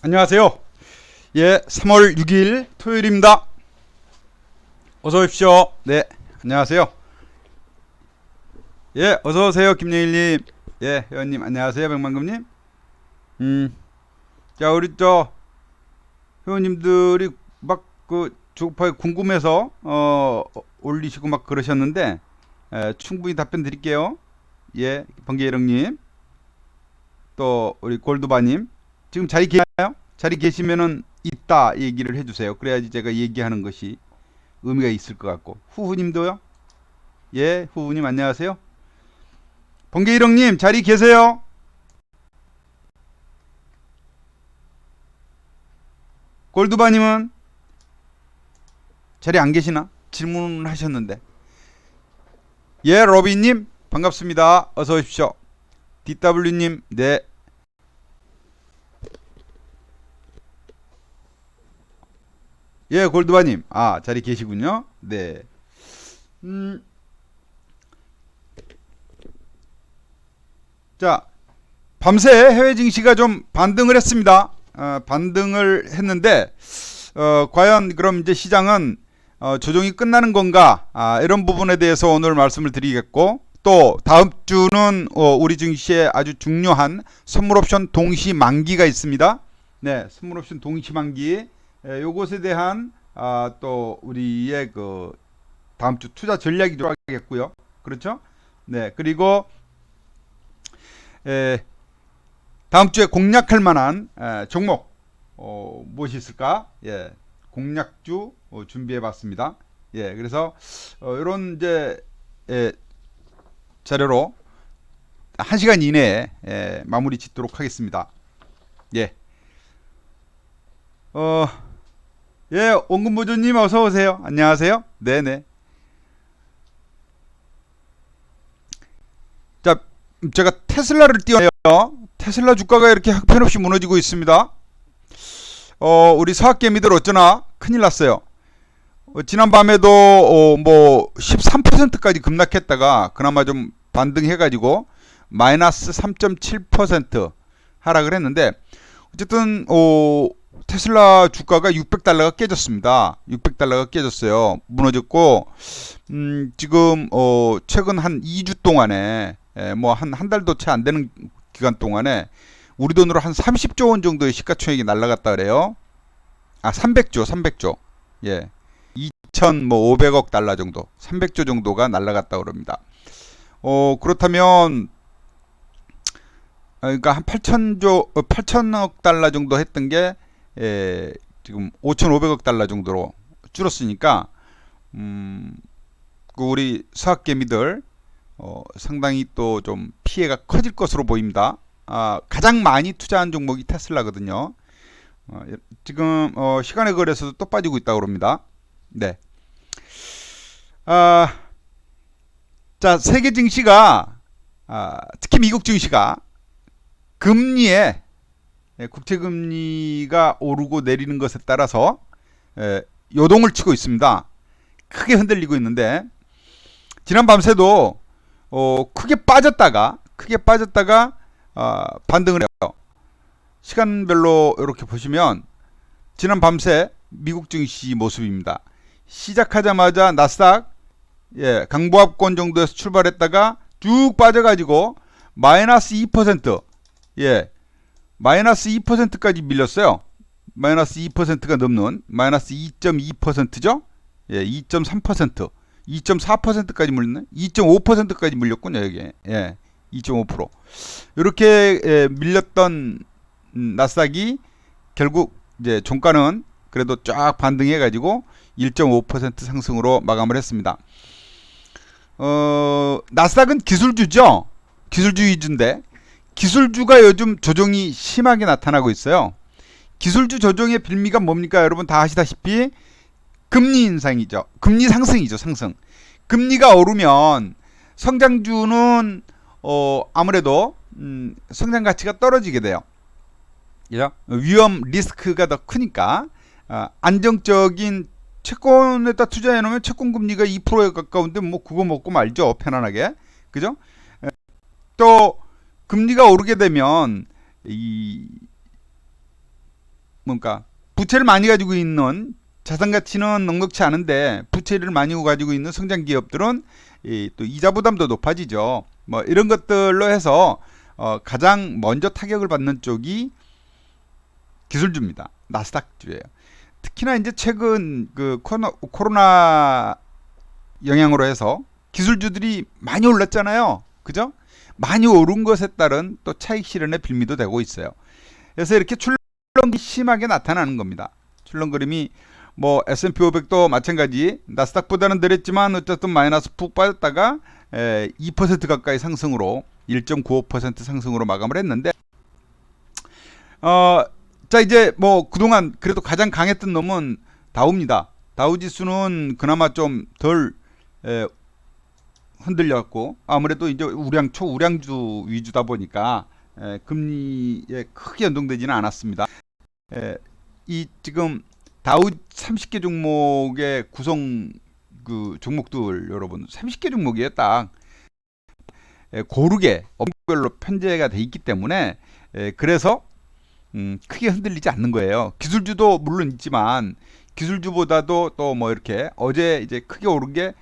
안녕하세요. 예, 3월 6일 토요일입니다. 어서 오십시오. 네, 안녕하세요. 예, 어서 오세요, 김영일님. 예, 회원님 안녕하세요, 백만금님. 자, 우리 회원님들이 막 조급하게 궁금해서 올리시고 막 그러셨는데 충분히 답변 드릴게요. 예, 번개일령님, 또 우리 골드바님, 지금 자리 계시나요? 자리 계시면은 있다 얘기를 해주세요. 그래야지 제가 얘기하는 것이 의미가 있을 것 같고. 후후님도요? 예, 후후님 안녕하세요. 번개일령님 자리 계세요? 골드바님은 자리 안 계시나? 질문하셨는데. 예, 로비님 반갑습니다. 어서 오십시오. DW님 네. 예, 골드바님 자리 계시군요. 네. 음, 자, 밤새 해외 증시가 좀 반등을 했습니다. 반등을 했는데 과연 그럼 이제 시장은 조정이 끝나는 건가? 이런 부분에 대해서 오늘 말씀을 드리겠고, 또 다음 주는 우리 증시에 아주 중요한 선물옵션 동시 만기가 있습니다. 네, 선물옵션 동시 만기, 요것에 대한 또 우리의 다음 주 투자 전략이 들어가겠고요. 그렇죠? 네, 그리고 다음 주에 공략할 만한 종목 무엇이 있을까? 예, 공략주 준비해봤습니다. 예, 그래서 이런 이제 자료로 1시간 이내에 마무리 짓도록 하겠습니다. 예, 예, 원근보조님 어서 오세요. 안녕하세요. 네네. 자, 제가 테슬라를 띄워요. 테슬라 주가가 이렇게 형편없이 무너지고 있습니다. 우리 서학개미들 어쩌나 큰일 났어요. 지난 밤에도 뭐 13%까지 급락했다가 그나마 좀 반등해가지고 마이너스 3.7% 하락을 했는데, 어쨌든 테슬라 주가가 600달러가 깨졌습니다. 600달러가 깨졌어요. 무너졌고, 지금 최근 한 2주 동안에 뭐 한 달도 채 안 되는 기간 동안에 우리 돈으로 한 30조 원 정도의 시가총액이 날라갔다 그래요. 300조. 예. 2,500억 달러 정도, 300조 정도가 날라갔다 그럽니다. 그렇다면 그러니까 한 8천억 달러 정도 했던 게 지금 5,500억 달러 정도로 줄었으니까 우리 서학개미들 상당히 또 좀 피해가 커질 것으로 보입니다. 가장 많이 투자한 종목이 테슬라거든요. 지금 시간에 걸려서도 또 빠지고 있다고 합니다. 네. 자, 세계 증시가 특히 미국 증시가 금리에 국채 금리가 오르고 내리는 것에 따라서 요동을 치고 있습니다. 크게 흔들리고 있는데, 지난 밤새도 크게 빠졌다가 반등을 해요. 시간별로 이렇게 보시면 지난 밤새 미국 증시 모습입니다. 시작하자마자 나스닥 강보합권 정도에서 출발했다가 쭉 빠져가지고 마이너스 2%, 마이너스 2%까지 밀렸어요. 마이너스 2%가 넘는 마이너스 2.2%죠. 2.3%, 2.4%까지 물렸네. 2.5%까지 물렸군요. 여기 2.5%. 이렇게 밀렸던 나스닥이 결국 이제 종가는 그래도 쫙 반등해가지고 1.5% 상승으로 마감을 했습니다. 나스닥은 기술주죠. 기술주 위주인데 기술주가 요즘 조정이 심하게 나타나고 있어요. 기술주 조정의 빌미가 뭡니까? 여러분 다 아시다시피 금리 인상이죠. 금리 상승이죠. 상승. 금리가 오르면 성장주는 아무래도 성장 가치가 떨어지게 돼요. 위험 리스크가 더 크니까 안정적인 채권에다 투자해 놓으면 채권 금리가 2%에 가까운데 뭐 그거 먹고 말죠. 편안하게. 그죠? 또 금리가 오르게 되면 이 뭔가 부채를 많이 가지고 있는 자산 가치는 넉넉치 않은데 부채를 많이 가지고 있는 성장 기업들은 또 이자 부담도 높아지죠. 뭐 이런 것들로 해서 가장 먼저 타격을 받는 쪽이 기술주입니다. 나스닥주예요. 특히나 이제 최근 그 코로나 영향으로 해서 기술주들이 많이 올랐잖아요. 그죠? 많이 오른 것에 따른 또 차익 실현의 빌미도 되고 있어요. 그래서 이렇게 출렁이 심하게 나타나는 겁니다. 출렁거림이 뭐 S&P 500도 마찬가지 나스닥보다는 느렸지만 어쨌든 마이너스 푹 빠졌다가 2% 가까이 상승으로 1.95% 상승으로 마감을 했는데 자 이제 뭐 그동안 그래도 가장 강했던 놈은 다우입니다. 다우 지수는 그나마 좀 덜 흔들렸고 아무래도 이제 초우량주 위주다 보니까 금리에 크게 연동되지는 않았습니다. 이 지금 다우 30개 종목의 구성 그 종목들 여러분 30개 종목이에요. 딱 고르게 업별로 편제가 돼 있기 때문에 그래서 크게 흔들리지 않는 거예요. 기술주도 물론 있지만 기술주보다도 또 뭐 이렇게 어제 이제 크게 오른 게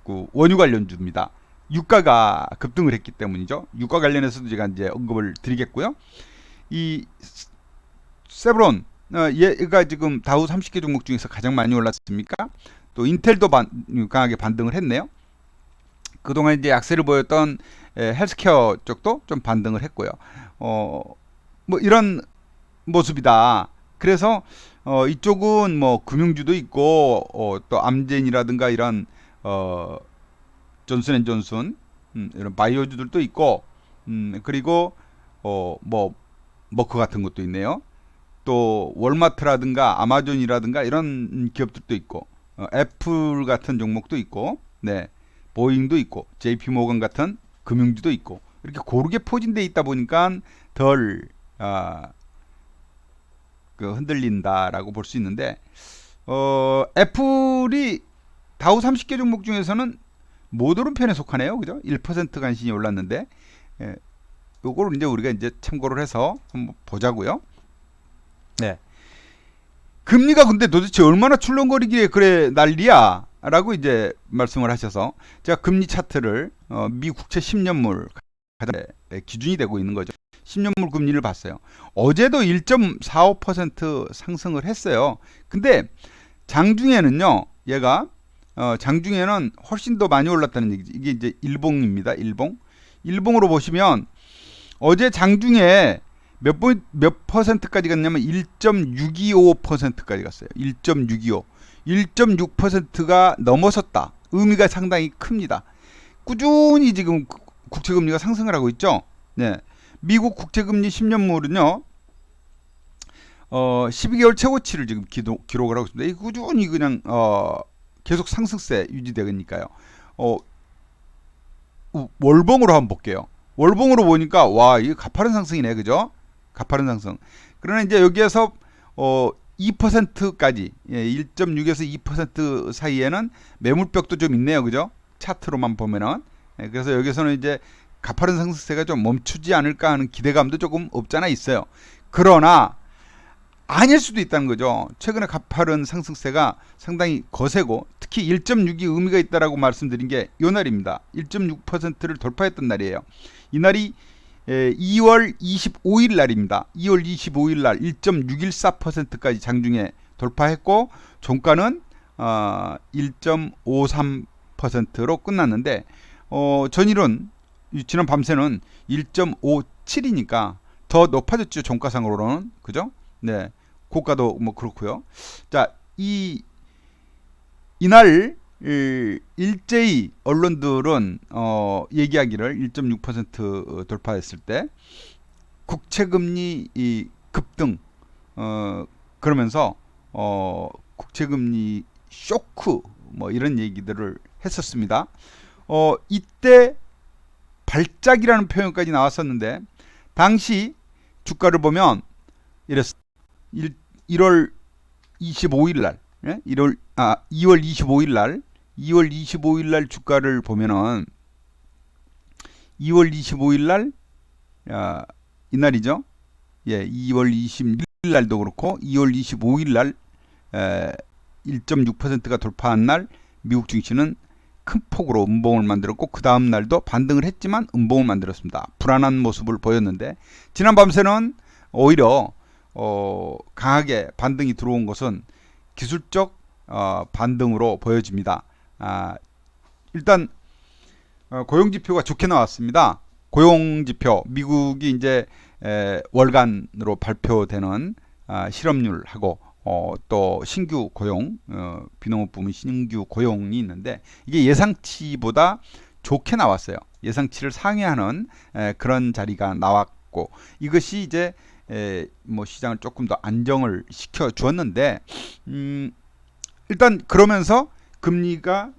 그 원유 관련주입니다. 유가가 급등을 했기 때문이죠. 유가 관련해서도 제가 이제 언급을 드리겠고요. 이 세브론 얘가 지금 다우 30개 종목 중에서 가장 많이 올랐습니까? 또 인텔도 강하게 반등을 했네요. 그동안 이제 약세를 보였던 헬스케어 쪽도 좀 반등을 했고요. 뭐 이런 모습이다. 그래서 이쪽은 뭐 금융주도 있고 또 암젠이라든가 이런 존슨앤존슨 이런 바이오주들도 있고 그리고 뭐 머크 같은 것도 있네요. 또 월마트라든가 아마존이라든가 이런 기업들도 있고 애플 같은 종목도 있고 네 보잉도 있고 JP모건 같은 금융주도 있고 이렇게 고르게 포진되어 있다 보니까 덜 그 흔들린다라고 볼 수 있는데 애플이 다우 30개 종목 중에서는 못 오른 편에 속하네요. 그죠? 1% 간신히 올랐는데 요거를 이제 우리가 이제 참고를 해서 한번 보자고요. 네. 금리가 근데 도대체 얼마나 출렁거리기에 그래 난리야 라고 이제 말씀을 하셔서 제가 금리 차트를 미 국채 10년물 기준이 되고 있는 거죠. 10년물 금리를 봤어요. 어제도 1.45% 상승을 했어요. 근데 장중에는요, 얘가 장중에는 훨씬 더 많이 올랐다는 얘기죠. 이게 이제 일봉입니다. 일봉으로 보시면 어제 장중에 몇 퍼센트까지 갔냐면 1.625%까지 갔어요. 1.625. 1.6%가 넘어섰다. 의미가 상당히 큽니다. 꾸준히 지금 국채금리가 상승을 하고 있죠. 네. 미국 국채금리 10년물은요. 12개월 최고치를 지금 기록을 하고 있습니다. 이 꾸준히 그냥 계속 상승세 유지되니까요. 월봉으로 한번 볼게요. 월봉으로 보니까 와, 이게 가파른 상승이네. 그죠? 가파른 상승. 그러나 이제 여기에서 2%까지 1.6에서 2% 사이에는 매물벽도 좀 있네요. 그죠? 차트로만 보면은. 그래서 여기서는 이제 가파른 상승세가 좀 멈추지 않을까 하는 기대감도 조금 없잖아 있어요. 그러나 아닐 수도 있다는 거죠. 최근에 가파른 상승세가 상당히 거세고 특히 1.6이 의미가 있다라고 말씀드린 게 이 날입니다. 1.6%를 돌파했던 날이에요. 이 날이 2월 25일 날입니다. 2월 25일 날 1.614%까지 장중에 돌파했고 종가는 1.53%로 끝났는데 전일은 지난 밤새는 1.57이니까 더 높아졌죠. 종가상으로는. 그죠? 네. 고가도 뭐 그렇고요. 자, 이날 일제히 언론들은 얘기하기를 1.6% 돌파했을 때 국채금리 급등 그러면서 국채금리 쇼크 뭐 이런 얘기들을 했었습니다. 이때 발작이라는 표현까지 나왔었는데 당시 주가를 보면 이랬습니다. 1월 25일 날 2월 25일 날 2월 25일 날 주가를 보면은 2월 25일 날 이날이죠. 예, 2월 26일 날도 그렇고 2월 25일 날 1.6%가 돌파한 날 미국 증시는 큰 폭으로 음봉을 만들었고 그 다음 날도 반등을 했지만 음봉을 만들었습니다. 불안한 모습을 보였는데 지난 밤새는 오히려 강하게 반등이 들어온 것은 기술적 반등으로 보여집니다. 일단 고용지표가 좋게 나왔습니다. 고용지표 미국이 이제 월간으로 발표되는 실업률하고 또 신규 고용 비농업 부문 신규 고용이 있는데 이게 예상치보다 좋게 나왔어요. 예상치를 상회하는 그런 자리가 나왔고 이것이 이제 뭐 시장을 조금 더 안정을 시켜 주었는데 일단 그러면서 금리가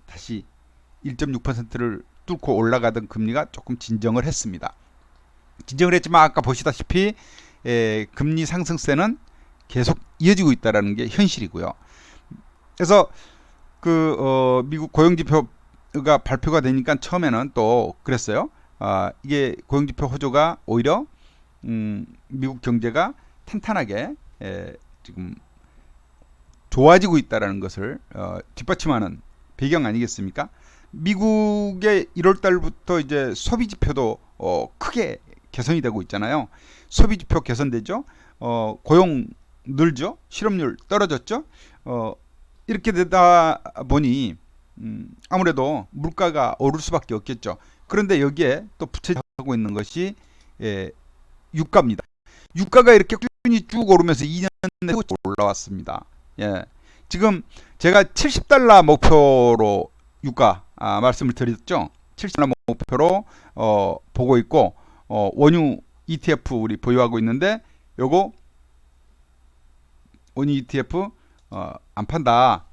다시 1.6%를 뚫고 올라가던 금리가 조금 진정을 했습니다. 진정을 했지만 아까 보시다시피 금리 상승세는 계속 이어지고 있다는 게 현실이고요. 그래서 미국 고용지표가 발표가 되니까 처음에는 또 그랬어요. 이게 고용지표 호조가 오히려 미국 경제가 탄탄하게 지금 좋아지고 있다는 것을 뒷받침하는 배경 아니겠습니까? 미국의 1월 달부터 이제 소비 지표도 크게 개선이 되고 있잖아요. 소비 지표 개선되죠. 고용 늘죠. 실업률 떨어졌죠. 이렇게 되다 보니 아무래도 물가가 오를 수밖에 없겠죠. 그런데 여기에 또 붙여지고 있는 것이 유가입니다. 유가가 이렇게 꾸준히 쭉 오르면서 2년 내에 올라왔습니다. 예. 지금 제가 70달러 목표로 유가 말씀을 드렸죠. 70달러 목표로 보고 있고 원유 ETF 우리 보유하고 있는데 요거 원유 ETF 안 판다.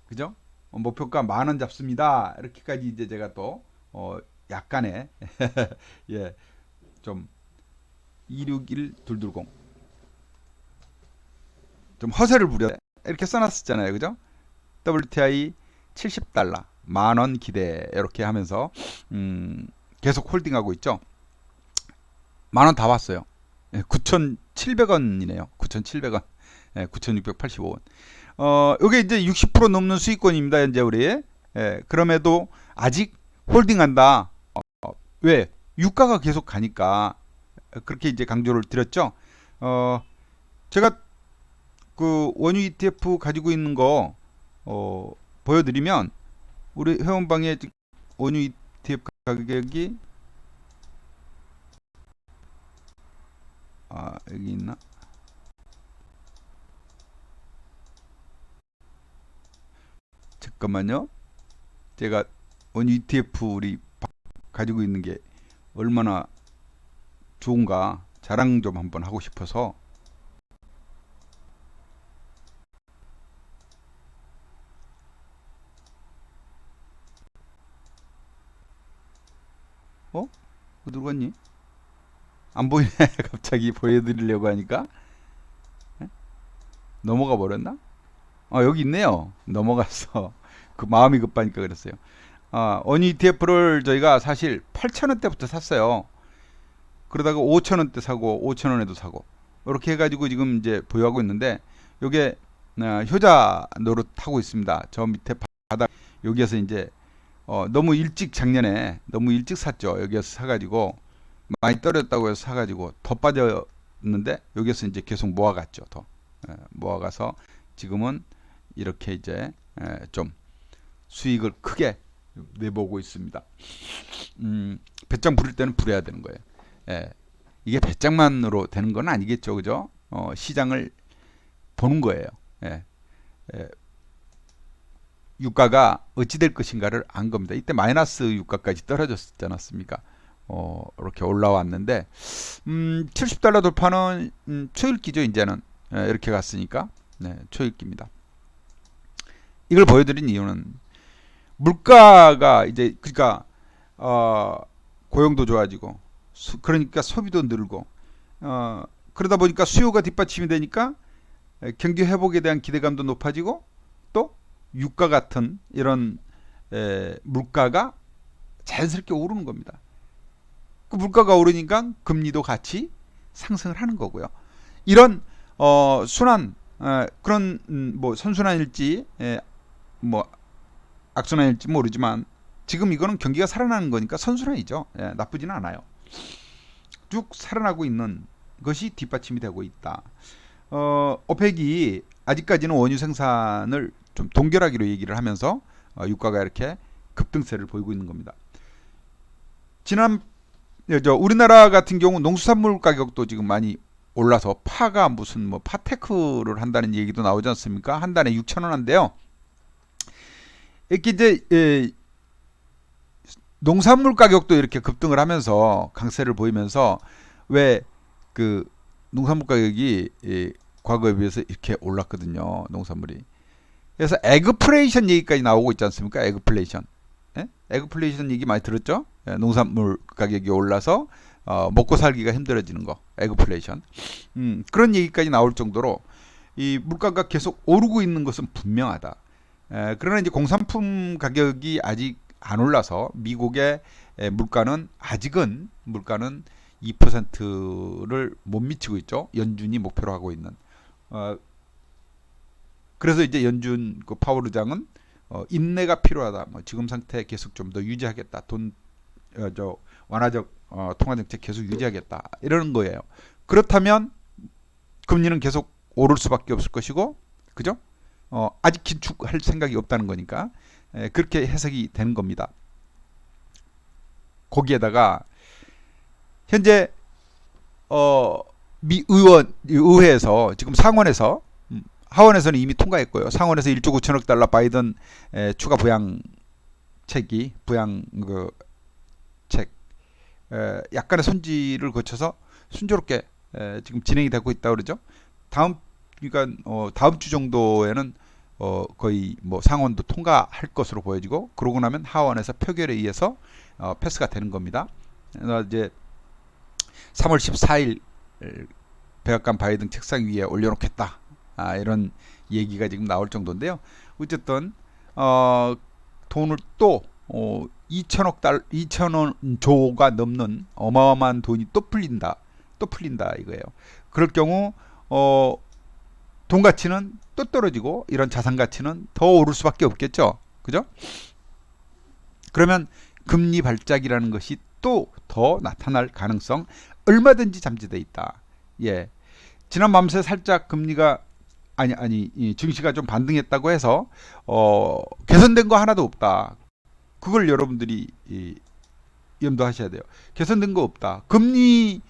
그죠? 목표가 10,000원 잡습니다. 이렇게까지 이제 제가 또 약간의 예, 좀 261220 좀 허세를 부려 이렇게 써놨었잖아요. 그죠? WTI 70달러 10,000원 기대 이렇게 하면서 계속 홀딩하고 있죠. 10,000원 다 왔어요. 9,700원이네요. 9,700원. 9,685원. 요게 이제 60% 넘는 수익권입니다. 현재 우리. 그럼에도 아직 홀딩한다. 왜? 유가가 계속 가니까 그렇게 이제 강조를 드렸죠. 제가 그 원유 ETF 가지고 있는 거 보여드리면 우리 회원방에 원유 ETF 가격이 여기 있나? 잠깐만요. 제가 원유 ETF 우리 가지고 있는 게 얼마나 좋은가 자랑 좀 한번 하고 싶어서 어디 갔니? 안 보이네. 갑자기 보여드리려고 하니까 넘어가 버렸나? 여기 있네요. 넘어갔어. 그 마음이 급하니까 그랬어요. 원유 ETF를 저희가 사실 8,000원대부터 샀어요. 그러다가 5,000원대 사고 5,000원에도 사고 이렇게 해가지고 지금 이제 보유하고 있는데 요게 효자 노릇하고 있습니다. 저 밑에 바닥 여기에서 이제 너무 일찍 작년에 너무 일찍 샀죠. 여기에서 사가지고 많이 떨어졌다고 해서 사가지고 더 빠졌는데 여기에서 이제 계속 모아갔죠. 더 모아가서 지금은 이렇게 이제 좀 수익을 크게 내보고 있습니다. 배짱 부릴 때는 부려야 되는 거예요. 이게 배짱만으로 되는 건 아니겠죠, 그죠? 시장을 보는 거예요. 유가가 어찌 될 것인가를 안 겁니다. 이때 마이너스 유가까지 떨어졌지 않았습니까? 이렇게 올라왔는데 70달러 돌파는 초읽기죠. 이제는 이렇게 갔으니까 초읽기입니다. 이걸 보여드린 이유는 물가가 이제 그러니까 고용도 좋아지고 그러니까 소비도 늘고 그러다 보니까 수요가 뒷받침이 되니까 경기 회복에 대한 기대감도 높아지고 또 유가 같은 이런 물가가 자연스럽게 오르는 겁니다. 그 물가가 오르니까 금리도 같이 상승을 하는 거고요. 이런 순환 그런 뭐 선순환일지 뭐 악순환일지 모르지만 지금 이거는 경기가 살아나는 거니까 선순환이죠. 나쁘지는 않아요. 쭉 살아나고 있는 것이 뒷받침이 되고 있다. 오펙이 아직까지는 원유 생산을 좀 동결하기로 얘기를 하면서 유가가 이렇게 급등세를 보이고 있는 겁니다. 우리나라 같은 경우 농수산물 가격도 지금 많이 올라서 파가 무슨 뭐 파테크를 한다는 얘기도 나오지 않습니까? 한 단에 6,000원 한대요. 이렇게 이제 농산물 가격도 이렇게 급등을 하면서 강세를 보이면서 왜 그 농산물 가격이 과거에 비해서 이렇게 올랐거든요. 농산물이. 그래서 에그플레이션 얘기까지 나오고 있지 않습니까? 에그플레이션. 에그플레이션 얘기 많이 들었죠? 농산물 가격이 올라서 먹고 살기가 힘들어지는 거. 에그플레이션. 그런 얘기까지 나올 정도로 이 물가가 계속 오르고 있는 것은 분명하다. 그러나 이제 공산품 가격이 아직 안 올라서 미국의 물가는 아직은 2%를 못 미치고 있죠. 연준이 목표로 하고 있는. 그래서 이제 연준 그 파월 의장은 인내가 필요하다. 뭐 지금 상태 계속 좀 더 유지하겠다. 완화적 통화 정책 계속 유지하겠다. 이러는 거예요. 그렇다면 금리는 계속 오를 수밖에 없을 것이고, 그죠? 아직 긴축할 생각이 없다는 거니까 그렇게 해석이 되는 겁니다. 거기에다가 현재 미 의회에서 지금 상원에서 하원에서는 이미 통과했고요. 상원에서 1조 9천억 달러 바이든 추가 부양 책이 책 약간의 손질을 거쳐서 순조롭게 지금 진행이 되고 있다고 그러죠. 그러니까 다음 주 정도에는 거의 뭐 상원도 통과할 것으로 보여지고, 그러고 나면 하원에서 표결에 의해서 패스가 되는 겁니다. 이제 3월 14일 백악관 바이든 책상 위에 올려놓겠다. 이런 얘기가 지금 나올 정도인데요. 어쨌든 돈을 또 2천원 조가 넘는 어마어마한 돈이 또 풀린다 이거예요. 그럴 경우 돈 가치는 또 떨어지고 이런 자산 가치는 더 오를 수밖에 없겠죠. 그죠? 그러면 금리 발작이라는 것이 또 더 나타날 가능성 얼마든지 잠재되어 있다. 예. 지난 밤새 살짝 금리가 이 증시가 좀 반등했다고 해서 개선된 거 하나도 없다. 그걸 여러분들이 염두하셔야 돼요. 개선된 거 없다. 금리가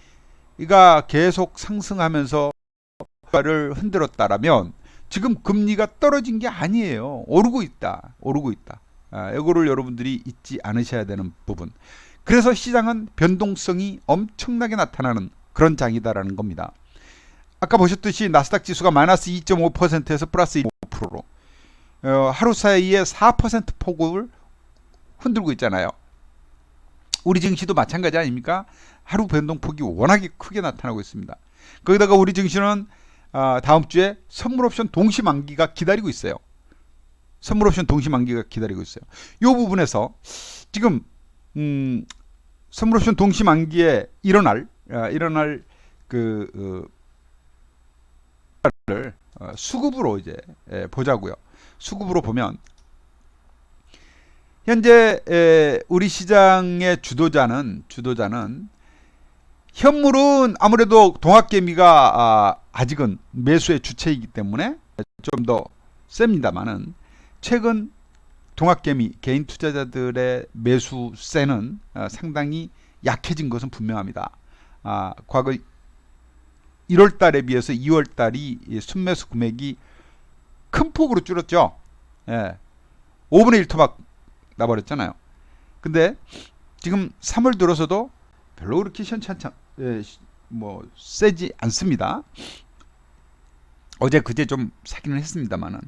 계속 상승하면서 를 흔들었다라면 지금 금리가 떨어진 게 아니에요. 오르고 있다. 이거를 여러분들이 잊지 않으셔야 되는 부분. 그래서 시장은 변동성이 엄청나게 나타나는 그런 장이다라는 겁니다. 아까 보셨듯이 나스닥 지수가 마이너스 2.5%에서 플러스 2.5%로 하루 사이에 4% 폭을 흔들고 있잖아요. 우리 증시도 마찬가지 아닙니까? 하루 변동폭이 워낙에 크게 나타나고 있습니다. 거기다가 우리 증시는 다음 주에 선물옵션 동시 만기가 기다리고 있어요. 선물옵션 동시 만기가 기다리고 있어요. 이 부분에서 지금 선물옵션 동시 만기에 일어날 수급으로 이제 보자고요. 수급으로 보면 현재 우리 시장의 주도자는 현물은 아무래도 동학개미가 아직은 매수의 주체이기 때문에 좀 더 셉니다만은 최근 동학개미 개인 투자자들의 매수세는 상당히 약해진 것은 분명합니다. 과거 1월 달에 비해서 2월 달이 순매수 금액이 큰 폭으로 줄었죠. 5분의 1 토막 나버렸잖아요. 근데 지금 3월 들어서도 별로 그렇게 뭐 세지 않습니다. 어제 그제 좀 사기는 했습니다만은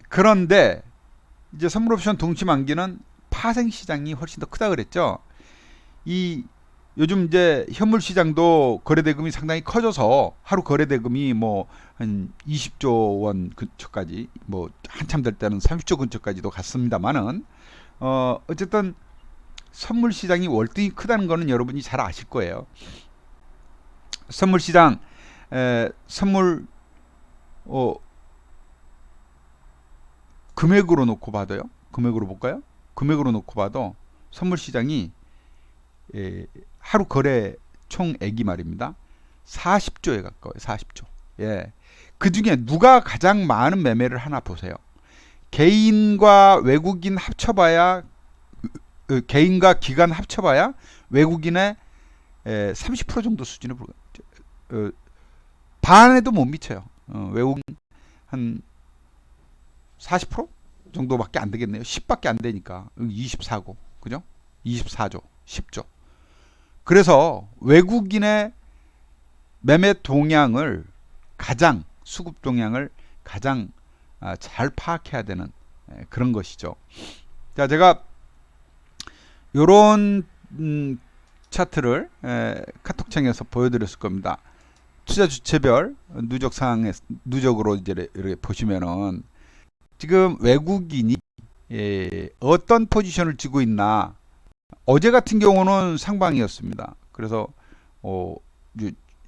그런데 이제 선물옵션 동시만기는 파생 시장이 훨씬 더 크다 그랬죠. 요즘 이제 현물 시장도 거래대금이 상당히 커져서 하루 거래대금이 뭐 한 20조 원 근처까지, 뭐 한참 될 때는 30조 근처까지도 갔습니다만은 어쨌든 선물 시장이 월등히 크다는 거는 여러분이 잘 아실 거예요. 선물 시장 선물 금액으로 놓고 봐도요. 금액으로 볼까요? 금액으로 놓고 봐도 선물 시장이 하루 거래 총액이 말입니다. 40조에 가까워요. 40조. 예. 그 중에 누가 가장 많은 매매를 하나 보세요. 개인과 외국인 합쳐봐야 개인과 기관 합쳐봐야 외국인의 30% 정도 수준에 반에도 못 미쳐요. 외국인 한 40% 정도밖에 안 되겠네요. 10밖에 안 되니까 24고 그죠? 24조 10조. 그래서 외국인의 매매 동향을 가장 수급 동향을 가장 잘 파악해야 되는 그런 것이죠. 자, 제가 요런 차트를 카톡창에서 보여드렸을 겁니다. 투자 주체별 누적 상황에 누적으로 이제 이렇게 보시면은 지금 외국인이 어떤 포지션을 쥐고 있나. 어제 같은 경우는 상방이었습니다. 그래서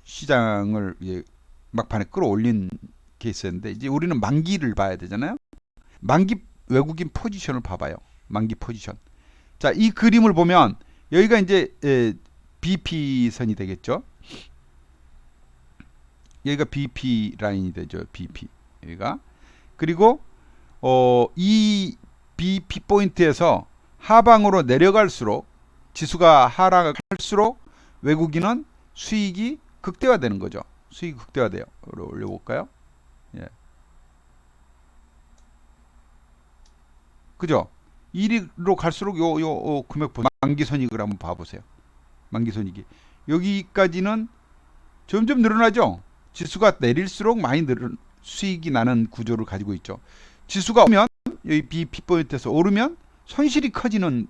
시장을 막판에 끌어올린 케이스였는데 이제 우리는 만기를 봐야 되잖아요. 만기 외국인 포지션을 봐봐요. 만기 포지션. 자, 이 그림을 보면 여기가 이제 BP 선이 되겠죠. 여기가 BP 라인이 되죠. BP 여기가. 그리고 이 BP 포인트에서 하방으로 내려갈수록 지수가 하락할수록 외국인은 수익이 극대화되는 거죠. 수익이 극대화돼요. 올려볼까요? 예. 그죠? 1위로 갈수록 요 금액 만기선익을 한번 봐보세요. 만기선익이 여기까지는 점점 늘어나죠. 지수가 내릴수록 많이 수익이 나는 구조를 가지고 있죠. 지수가 오면 여기 BP 포인트에서 오르면 손실이 커지는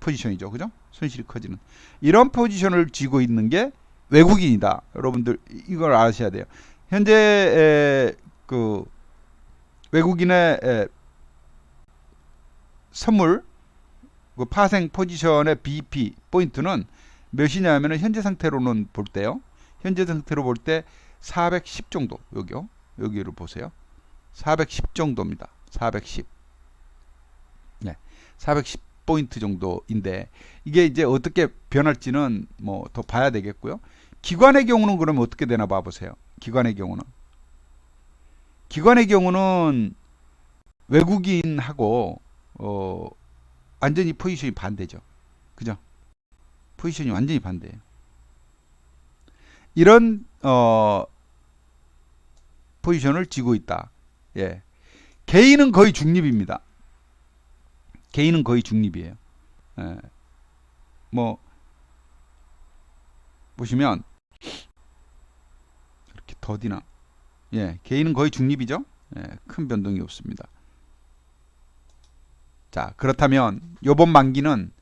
포지션이죠. 그죠? 손실이 커지는 이런 포지션을 쥐고 있는 게 외국인이다. 여러분들 이걸 아셔야 돼요. 현재 그 외국인의 선물 그 파생 포지션의 BP 포인트는 몇이냐면은 현재 상태로는 볼 때요. 현재 상태로 볼 때 410 정도. 여기요. 여기를 보세요. 410 정도입니다. 410. 네. 410 포인트 정도인데 이게 이제 어떻게 변할지는 뭐 더 봐야 되겠고요. 기관의 경우는 그러면 어떻게 되나 봐 보세요. 기관의 경우는 외국인하고 완전히 포지션이 반대죠. 그죠? 포지션이 완전히 반대예요. 이런 포지션을 쥐고 있다. 예. 개인은 거의 중립입니다. 개인은 거의 중립이에요. 예. 뭐 보시면 이렇게 더디나. 예, 개인은 거의 중립이죠. 예, 큰 변동이 없습니다. 자, 그렇다면 요번 만기는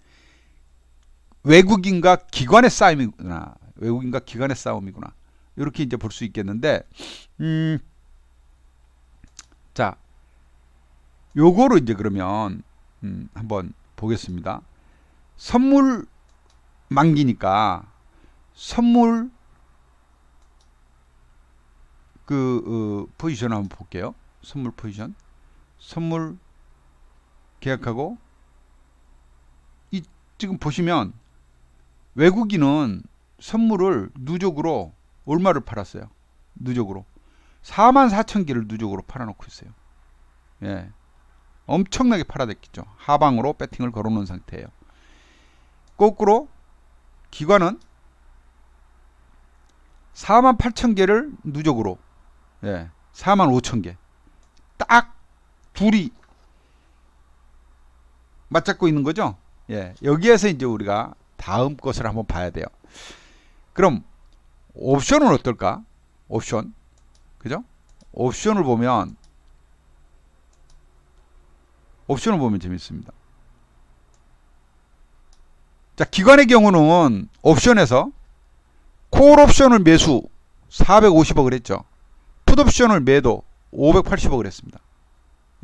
외국인과 기관의 싸움이구나. 외국인과 기관의 싸움이구나. 이렇게 이제 볼 수 있겠는데, 자, 요거로 이제 그러면 한번 보겠습니다. 선물 만기니까 선물 포지션 한번 볼게요. 선물 포지션, 선물 계약하고 지금 보시면 외국인은 선물을 누적으로 얼마를 팔았어요? 누적으로 44,000개를 누적으로 팔아놓고 있어요. 예, 엄청나게 팔아댔겠죠. 하방으로 배팅을 걸어놓은 상태예요. 거꾸로 기관은 48,000개를 누적으로, 예, 45,000개 딱 둘이 맞잡고 있는 거죠. 예, 여기에서 이제 우리가 다음 것을 한번 봐야 돼요. 그럼 옵션은 어떨까? 옵션, 그죠? 옵션을 보면 재밌습니다. 자, 기관의 경우는 옵션에서 콜 옵션을 매수 450억을 했죠. 풋 옵션을 매도 580억을 했습니다.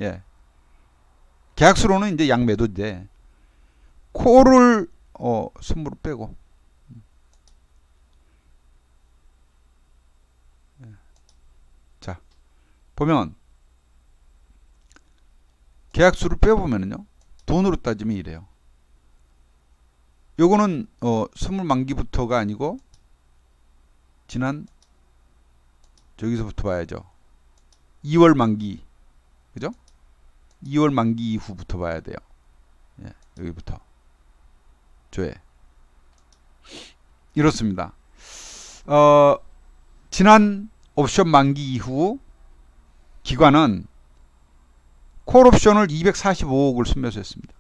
예. 계약수로는 이제 양매도인데 콜을 선물을 빼고 보면 계약수를 빼보면요, 돈으로 따지면 이래요. 요거는 선물 만기부터가 아니고 지난 저기서부터 봐야죠. 2월 만기, 그죠? 2월 만기 이후부터 봐야 돼요. 예, 여기부터 조회. 이렇습니다. 지난 옵션 만기 이후 기관은 콜옵션을 245억을 순매수했습니다.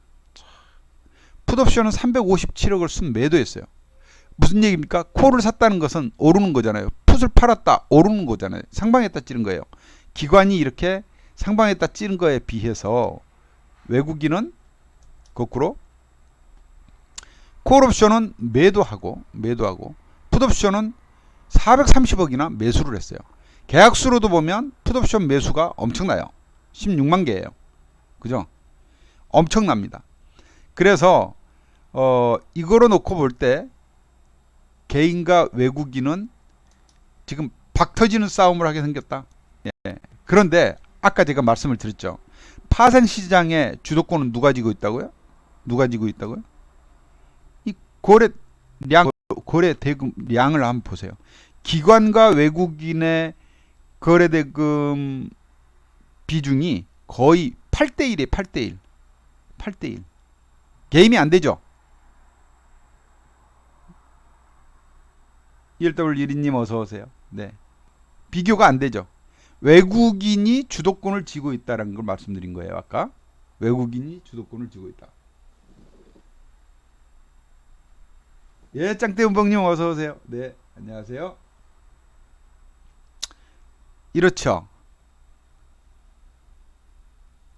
풋옵션은 357억을 순매도했어요. 무슨 얘기입니까? 콜을 샀다는 것은 오르는 거잖아요. 풋을 팔았다 오르는 거잖아요. 상방에다 찌른 거예요. 기관이 이렇게 상방에다 찌른 거에 비해서 외국인은 거꾸로 콜옵션은 매도하고 풋옵션은 430억이나 매수를 했어요. 계약수로도 보면 풋옵션 매수가 엄청나요. 16만 개예요. 그죠? 엄청납니다. 그래서 이거로 놓고 볼 때 개인과 외국인은 지금 박터지는 싸움을 하게 생겼다. 예. 그런데 아까 제가 말씀을 드렸죠. 파생 시장의 주도권은 누가 쥐고 있다고요? 누가 쥐고 있다고요? 이 거래 대금량을 한번 보세요. 기관과 외국인의 거래 대금 비중이 거의 8대1이에요. 8대1. 8대1. 게임이 안 되죠. 1W1님 어서 오세요. 네. 비교가 안 되죠. 외국인이 주도권을 쥐고 있다는 걸 말씀드린 거예요. 아까. 외국인이 주도권을 쥐고 있다. 예, 짱떼운봉님 어서 오세요. 네, 안녕하세요. 이렇죠.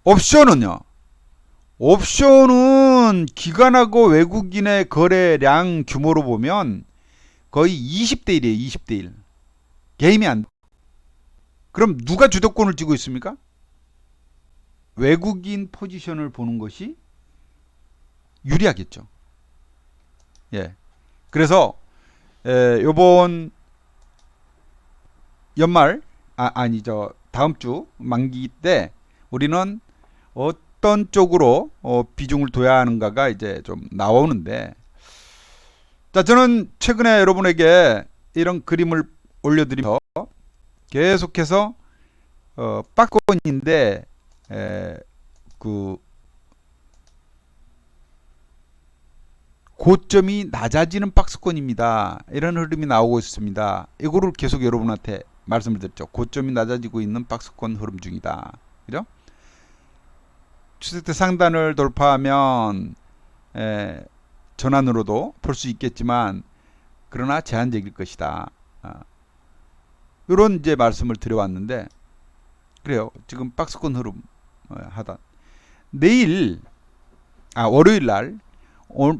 옵션은요. 옵션은 기관하고 외국인의 거래량 규모로 보면 거의 20대1이에요. 20대1. 게임이 안 돼. 그럼 누가 주도권을 쥐고 있습니까? 외국인 포지션을 보는 것이 유리하겠죠. 예. 그래서 요번 연말 아니죠. 다음 주 만기 때 우리는 어떤 쪽으로 비중을 둬야 하는가가 이제 좀 나오는데, 자, 저는 최근에 여러분에게 이런 그림을 올려드리면서 계속해서 박스권인데 그 고점이 낮아지는 박스권입니다. 이런 흐름이 나오고 있습니다. 이거를 계속 여러분한테 말씀을 드렸죠. 고점이 낮아지고 있는 박스권 흐름 중이다. 그죠? 추세대 상단을 돌파하면 전환으로도 볼 수 있겠지만 그러나 제한적일 것이다. 이런 이제 말씀을 드려왔는데, 그래요. 지금 박스권 흐름 하다. 내일 월요일 날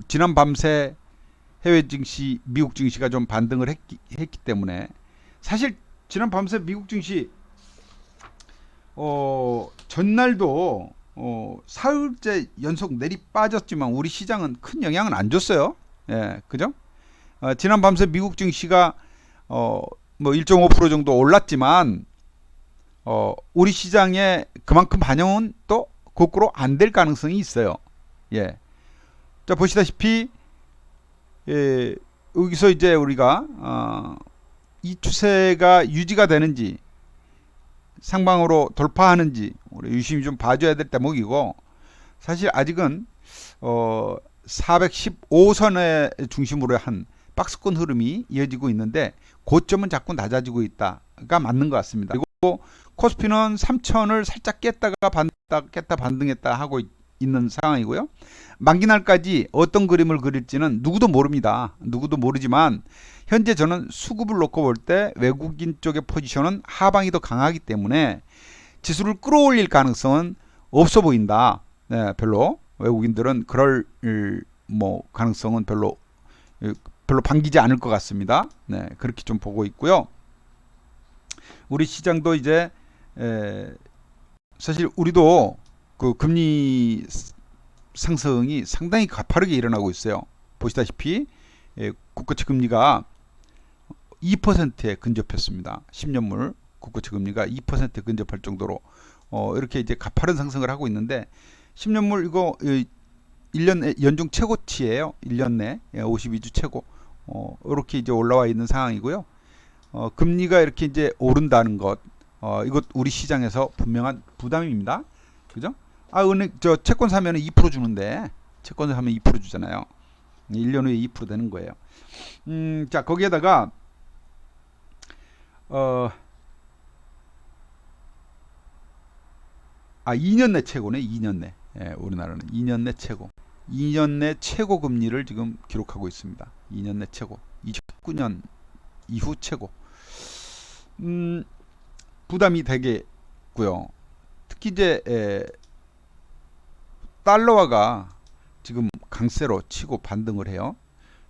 지난 밤새 해외 증시, 미국 증시가 좀 반등을 했기 때문에, 사실 지난 밤새 미국 증시 전날도 사흘째 연속 내리 빠졌지만 우리 시장은 큰 영향은 안 줬어요. 예, 그죠? 지난 밤새 미국 증시가 뭐 1.5% 정도 올랐지만 우리 시장에 그만큼 반영은 또 거꾸로 안 될 가능성이 있어요. 예. 자, 보시다시피 여기서 이제 우리가 이 추세가 유지가 되는지 상방으로 돌파하는지 우리 유심히 좀 봐줘야 될 대목이고, 사실 아직은 415선의 중심으로 한 박스권 흐름이 이어지고 있는데 고점은 자꾸 낮아지고 있다가 맞는 것 같습니다. 그리고 코스피는 3000을 살짝 깼다 반등했다 하고 있는 상황이고요. 만기날까지 어떤 그림을 그릴지는 누구도 모릅니다. 누구도 모르지만 현재 저는 수급을 놓고 볼 때 외국인 쪽의 포지션은 하방이 더 강하기 때문에 지수를 끌어올릴 가능성은 없어 보인다. 네, 별로 외국인들은 그럴 가능성은 별로 반기지 않을 것 같습니다. 네, 그렇게 좀 보고 있고요. 우리 시장도 이제 사실 우리도 그 금리 상승이 상당히 가파르게 일어나고 있어요. 보시다시피 국고채 금리가 2%에 근접했습니다. 10년물 국고채 금리가 2% 근접할 정도로 이렇게 이제 가파른 상승을 하고 있는데 10년물 이거 1년 연중 최고치예요. 1년 내 52주 최고. 이렇게 이제 올라와 있는 상황이고요. 금리가 이렇게 이제 오른다는 것, 이것 우리 시장에서 분명한 부담입니다. 그죠? 은행 저 채권 사면은 2% 주는데, 채권 사면 2% 주잖아요. 1년 후에 2% 되는 거예요. 자, 거기에다가 2년 내 최고네. 2년 내. 예, 우리나라는 2년 내 최고. 2년 내 최고 금리를 지금 기록하고 있습니다. 2년 내 최고. 2019년 이후 최고. 부담이 되겠고요. 특히 이제 달러화가 지금 강세로 치고 반등을 해요.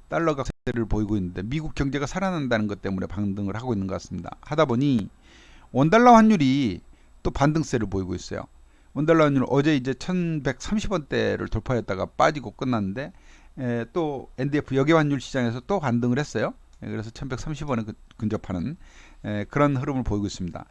달러가 강세를 보이고 있는데 미국 경제가 살아난다는 것 때문에 반등을 하고 있는 것 같습니다. 하다 보니 원달러 환율이 또 반등세를 보이고 있어요. 원달러 환율 어제 이제 1130원대를 돌파했다가 빠지고 끝났는데 또 NDF 역외환율 시장에서 또 반등을 했어요. 그래서 1130원에 근접하는 그런 흐름을 보이고 있습니다.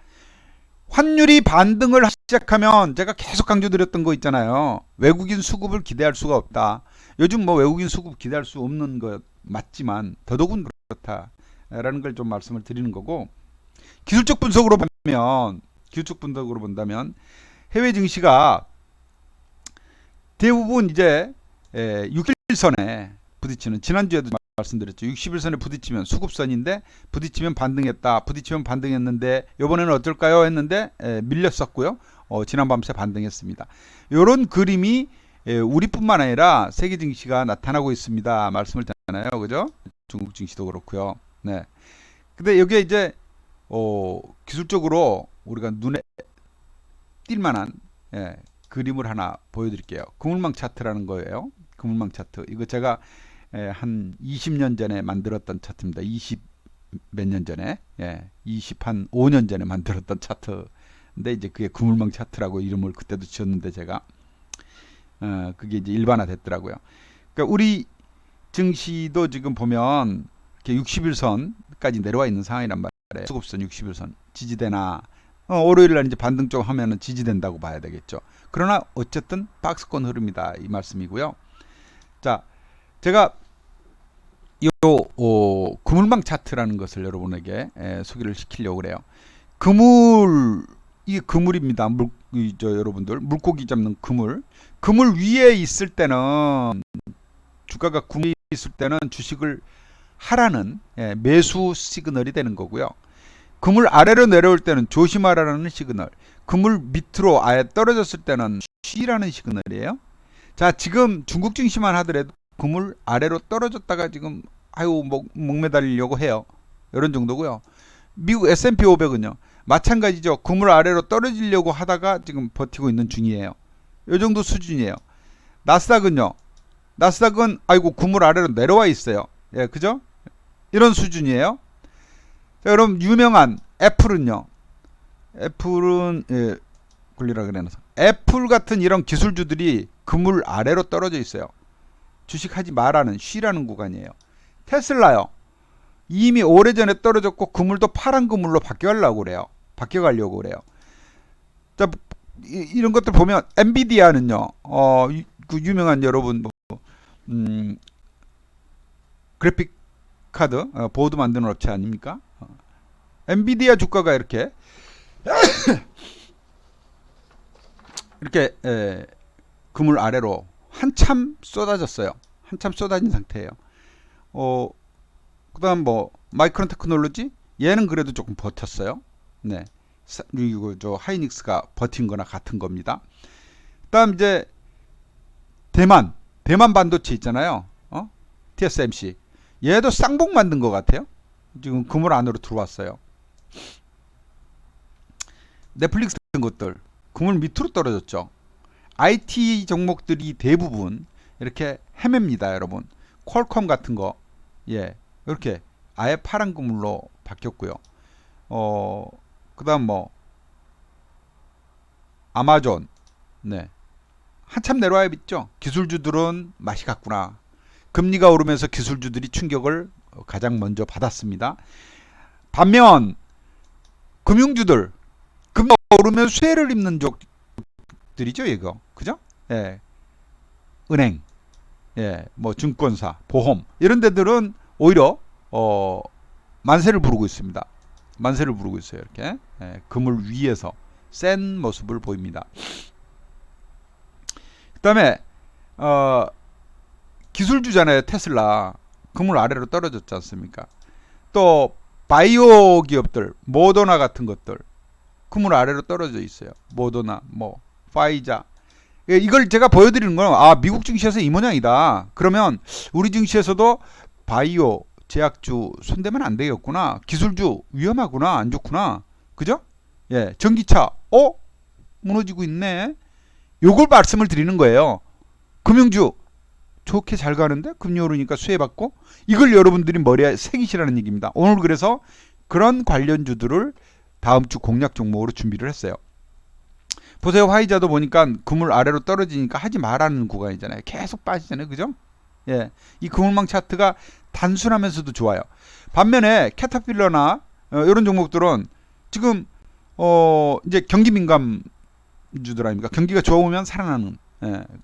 환율이 반등을 시작하면 제가 계속 강조드렸던 거 있잖아요. 외국인 수급을 기대할 수가 없다. 요즘 뭐 외국인 수급 기대할 수 없는 것 맞지만 더더군 그렇다라는 걸 좀 말씀을 드리는 거고, 기술적 분석으로 본다면 해외 증시가 대부분 이제 60일선에 부딪히는, 지난주에도 말씀드렸죠. 60일선에 부딪히면 수급선인데 부딪히면 반등했다. 부딪히면 반등했는데 이번에는 어떨까요? 했는데 밀렸었고요. 지난 밤새 반등했습니다. 이런 그림이 우리뿐만 아니라 세계 증시가 나타나고 있습니다. 말씀을 드렸잖아요. 그죠? 중국 증시도 그렇고요. 네. 근데 여기에 이제 기술적으로 우리가 눈에 띌 만한 그림을 하나 보여드릴게요. 그물망 차트라는 거예요. 그물망 차트. 이거 제가 한 20년 전에 만들었던 차트입니다. 20 몇 년 전에, 20 한 5년 전에 만들었던 차트인데 이제 그게 그물망 차트라고 이름을 그때도 지었는데 제가 그게 이제 일반화 됐더라고요. 그러니까 우리 증시도 지금 보면 이렇게 60일선까지 내려와 있는 상황이란 말이에요. 수급선 60일선 지지되나, 월요일 날 이제 반등 좀 하면은 지지된다고 봐야 되겠죠. 그러나 어쨌든 박스권 흐름이다 이 말씀이고요. 자, 제가 그물망 차트라는 것을 여러분에게 소개를 시키려고 그래요. 이게 그물입니다. 여러분들 물고기 잡는 그물. 그물 위에 있을 때는, 주가가 구매에 있을 때는 주식을 하라는 매수 시그널이 되는 거고요. 그물 아래로 내려올 때는 조심하라는 시그널, 그물 밑으로 아예 떨어졌을 때는 쉬라는 시그널이에요. 자, 지금 중국 증시만 하더라도 그물 아래로 떨어졌다가 지금 목매달리려고 해요. 이런 정도고요. 미국 S&P 500은요 마찬가지죠. 그물 아래로 떨어지려고 하다가 지금 버티고 있는 중이에요. 이 정도 수준이에요. 나스닥은 그물 아래로 내려와 있어요. 그죠? 이런 수준이에요. 자, 그럼 유명한 애플은 굴리라 그래놔서 애플 같은 이런 기술주들이 그물 아래로 떨어져 있어요. 주식하지 말라는, 쉬라는 구간이에요. 테슬라요. 이미 오래전에 떨어졌고 그물도 파란 그물로 바뀌어가려고 그래요. 자, 이런 것들 보면 엔비디아는요. 그 유명한 여러분 그래픽 카드 보드 만드는 업체 아닙니까? 엔비디아 주가가 이렇게 그물 아래로 한참 쏟아졌어요. 한참 쏟아진 상태예요. 그다음 마이크론 테크놀로지, 얘는 그래도 조금 버텼어요. 네, 그리고 저 하이닉스가 버틴 거나 같은 겁니다. 그다음 이제 대만 반도체 있잖아요. TSMC, 얘도 쌍봉 만든 것 같아요. 지금 그물 안으로 들어왔어요. 넷플릭스 같은 것들 그물 밑으로 떨어졌죠. IT 종목들이 대부분 이렇게 헤맵니다, 여러분. 퀄컴 같은 거, 이렇게 아예 파란 그물로 바뀌었고요. 그다음 아마존, 한참 내려와야 있죠. 기술주들은 맛이 갔구나. 금리가 오르면서 기술주들이 충격을 가장 먼저 받았습니다. 반면 금융주들 금리가 오르면 수혜를 입는 쪽들이죠, 이거. 그죠? 예. 은행, 예, 뭐 증권사, 보험 이런 데들은 오히려 만세를 부르고 있습니다. 만세를 부르고 있어요. 이렇게 예, 금을 위에서 센 모습을 보입니다. 그 다음에 기술주잖아요. 테슬라 금을 아래로 떨어졌지 않습니까? 또 바이오 기업들 모더나 같은 것들 금을 아래로 떨어져 있어요. 모더나 뭐 파이자. 이걸 제가 보여드리는 건 미국 증시에서 이 모양이다. 그러면 우리 증시에서도 바이오 제약주 손대면 안 되겠구나. 기술주 위험하구나. 안 좋구나. 그죠? 예, 전기차 무너지고 있네. 요걸 말씀을 드리는 거예요. 금융주 좋게 잘 가는데 금리 오르니까 수혜받고, 이걸 여러분들이 머리에 새기시라는 얘기입니다. 오늘 그래서 그런 관련주들을 다음 주 공략 종목으로 준비를 했어요. 보세요. 화이자도 보니까 금을 아래로 떨어지니까 하지 말라는 구간이잖아요. 계속 빠지잖아요. 그죠? 예, 이 금을망 차트가 단순하면서도 좋아요. 반면에 캐터필러나 이런 종목들은 지금 이제 경기 민감주들 아닙니까? 경기가 좋으면 살아나는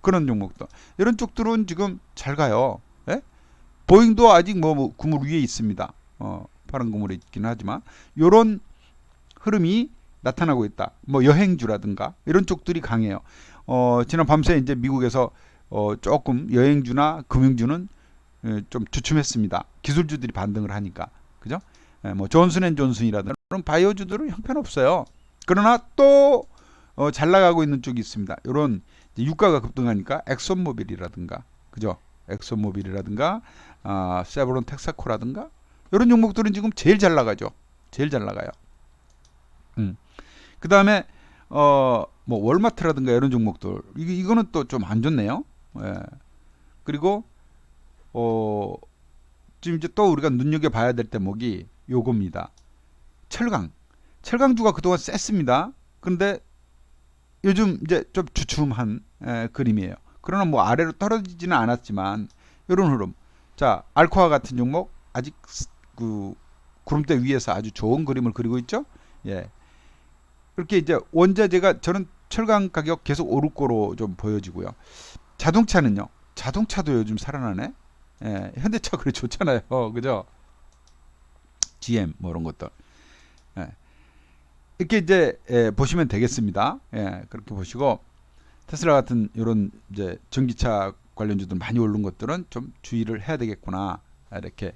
그런 종목들. 이런 쪽들은 지금 잘 가요. 예? 보잉도 아직 뭐 그물 위에 있습니다. 파란 그물에 있기는 하지만 이런 흐름이 나타나고 있다. 뭐 여행주라든가 이런 쪽들이 강해요. 지난 밤새 이제 미국에서 조금 여행주나 금융주는 좀 주춤했습니다. 기술주들이 반등을 하니까. 그죠? 뭐 존슨앤존슨이라든가 그런 바이오주들은 형편없어요. 그러나 또 잘 나가고 있는 쪽이 있습니다. 이런 유가가 급등하니까 엑손모빌이라든가, 그죠? 엑손모빌이라든가 세브론 텍사코라든가 이런 종목들은 지금 제일 잘 나가죠. 제일 잘 나가요. 그 다음에 뭐 월마트라든가 이런 종목들 이거는 또 좀 안 좋네요. 예. 그리고 지금 이제 또 우리가 눈여겨 봐야 될 대목이 요겁니다. 철강주가 그동안 셌습니다. 그런데 요즘 이제 좀 주춤한 그림이에요. 그러나 뭐 아래로 떨어지지는 않았지만 이런 흐름. 자, 알코아 같은 종목 아직 그 구름대 위에서 아주 좋은 그림을 그리고 있죠. 예. 그렇게 이제 원자재가 저는 철강 가격 계속 오를 거로 좀 보여지고요. 자동차는요. 자동차도 요즘 살아나네. 예, 현대차 그래 좋잖아요. 그죠? GM 뭐 이런 것들. 예. 이렇게 이제 보시면 되겠습니다. 예, 그렇게 보시고 테슬라 같은 이런 이제 전기차 관련주들 많이 오른 것들은 좀 주의를 해야 되겠구나. 이렇게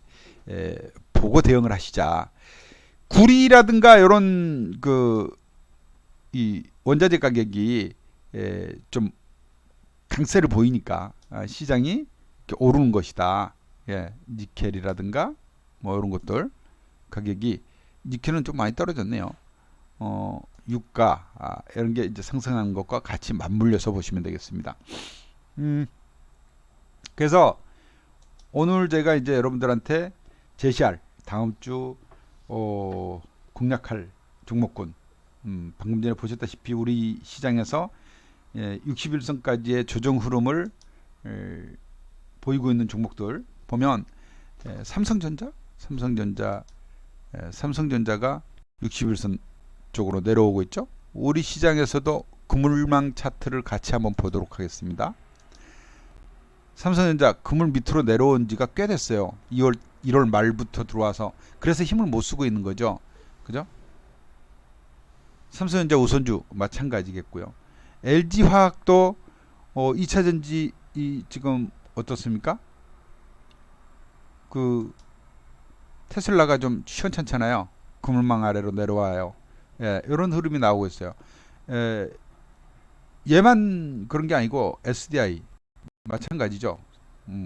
보고 대응을 하시자. 구리라든가 이런 이 원자재 가격이 좀 강세를 보이니까 시장이 이렇게 오르는 것이다. 예, 니켈이라든가 뭐 이런 것들 가격이, 니켈은 좀 많이 떨어졌네요. 유가 이런 게 이제 상승하는 것과 같이 맞물려서 보시면 되겠습니다. 그래서 오늘 제가 이제 여러분들한테 제시할 다음 주 공략할 종목군, 방금 전에 보셨다시피 우리 시장에서 60일선까지의 조정 흐름을 보이고 있는 종목들 보면 삼성전자가 60일선 쪽으로 내려오고 있죠. 우리 시장에서도 그물망 차트를 같이 한번 보도록 하겠습니다. 삼성전자 그물 밑으로 내려온 지가 꽤 됐어요. 1월 말부터 들어와서. 그래서 힘을 못 쓰고 있는 거죠. 그죠? 삼성전자 우선주 마찬가지겠고요. LG화학도 2차전지 지금 어떻습니까? 그 테슬라가 좀 시원찮잖아요. 그물망 아래로 내려와요. 예, 이런 흐름이 나오고 있어요. 얘만 그런 게 아니고 SDI 마찬가지죠.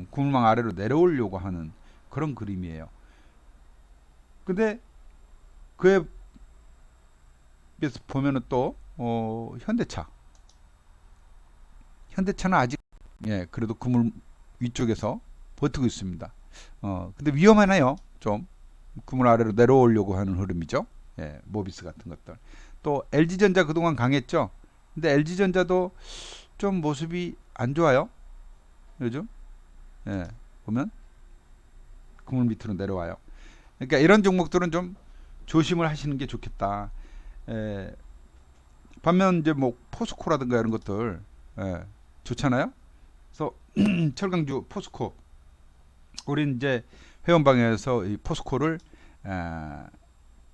그물망 아래로 내려오려고 하는 그런 그림이에요. 근데 그에 비해서 보면은 또 현대차는 아직 그래도 그물 위쪽에서 버티고 있습니다. 근데 위험하나요? 좀 그물 아래로 내려오려고 하는 흐름이죠. 예, 모비스 같은 것들. 또 LG전자 그동안 강했죠. 근데 LG전자도 좀 모습이 안 좋아요. 요즘. 예, 보면 그물 밑으로 내려와요. 그러니까 이런 종목들은 좀 조심을 하시는 게 좋겠다. 에, 반면 이제 뭐 포스코라든가 이런 것들 좋잖아요. 그래서 철강주 포스코, 우린 이제 회원방에서 이 포스코를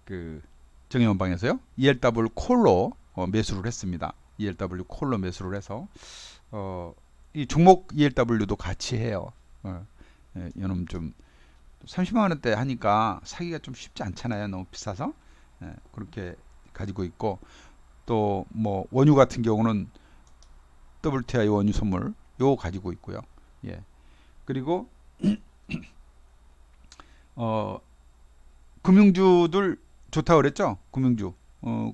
그 정회원방에서요 ELW 콜로 매수를 했습니다. ELW 콜로 매수를 해서 이 종목 ELW도 같이 해요. 이놈 좀 30만 원대 하니까 사기가 좀 쉽지 않잖아요. 너무 비싸서. 그렇게 가지고 있고, 또 뭐 원유 같은 경우는 WTI 원유 선물 요 가지고 있고요. 예. 그리고 금융주들 좋다고 그랬죠? 금융주.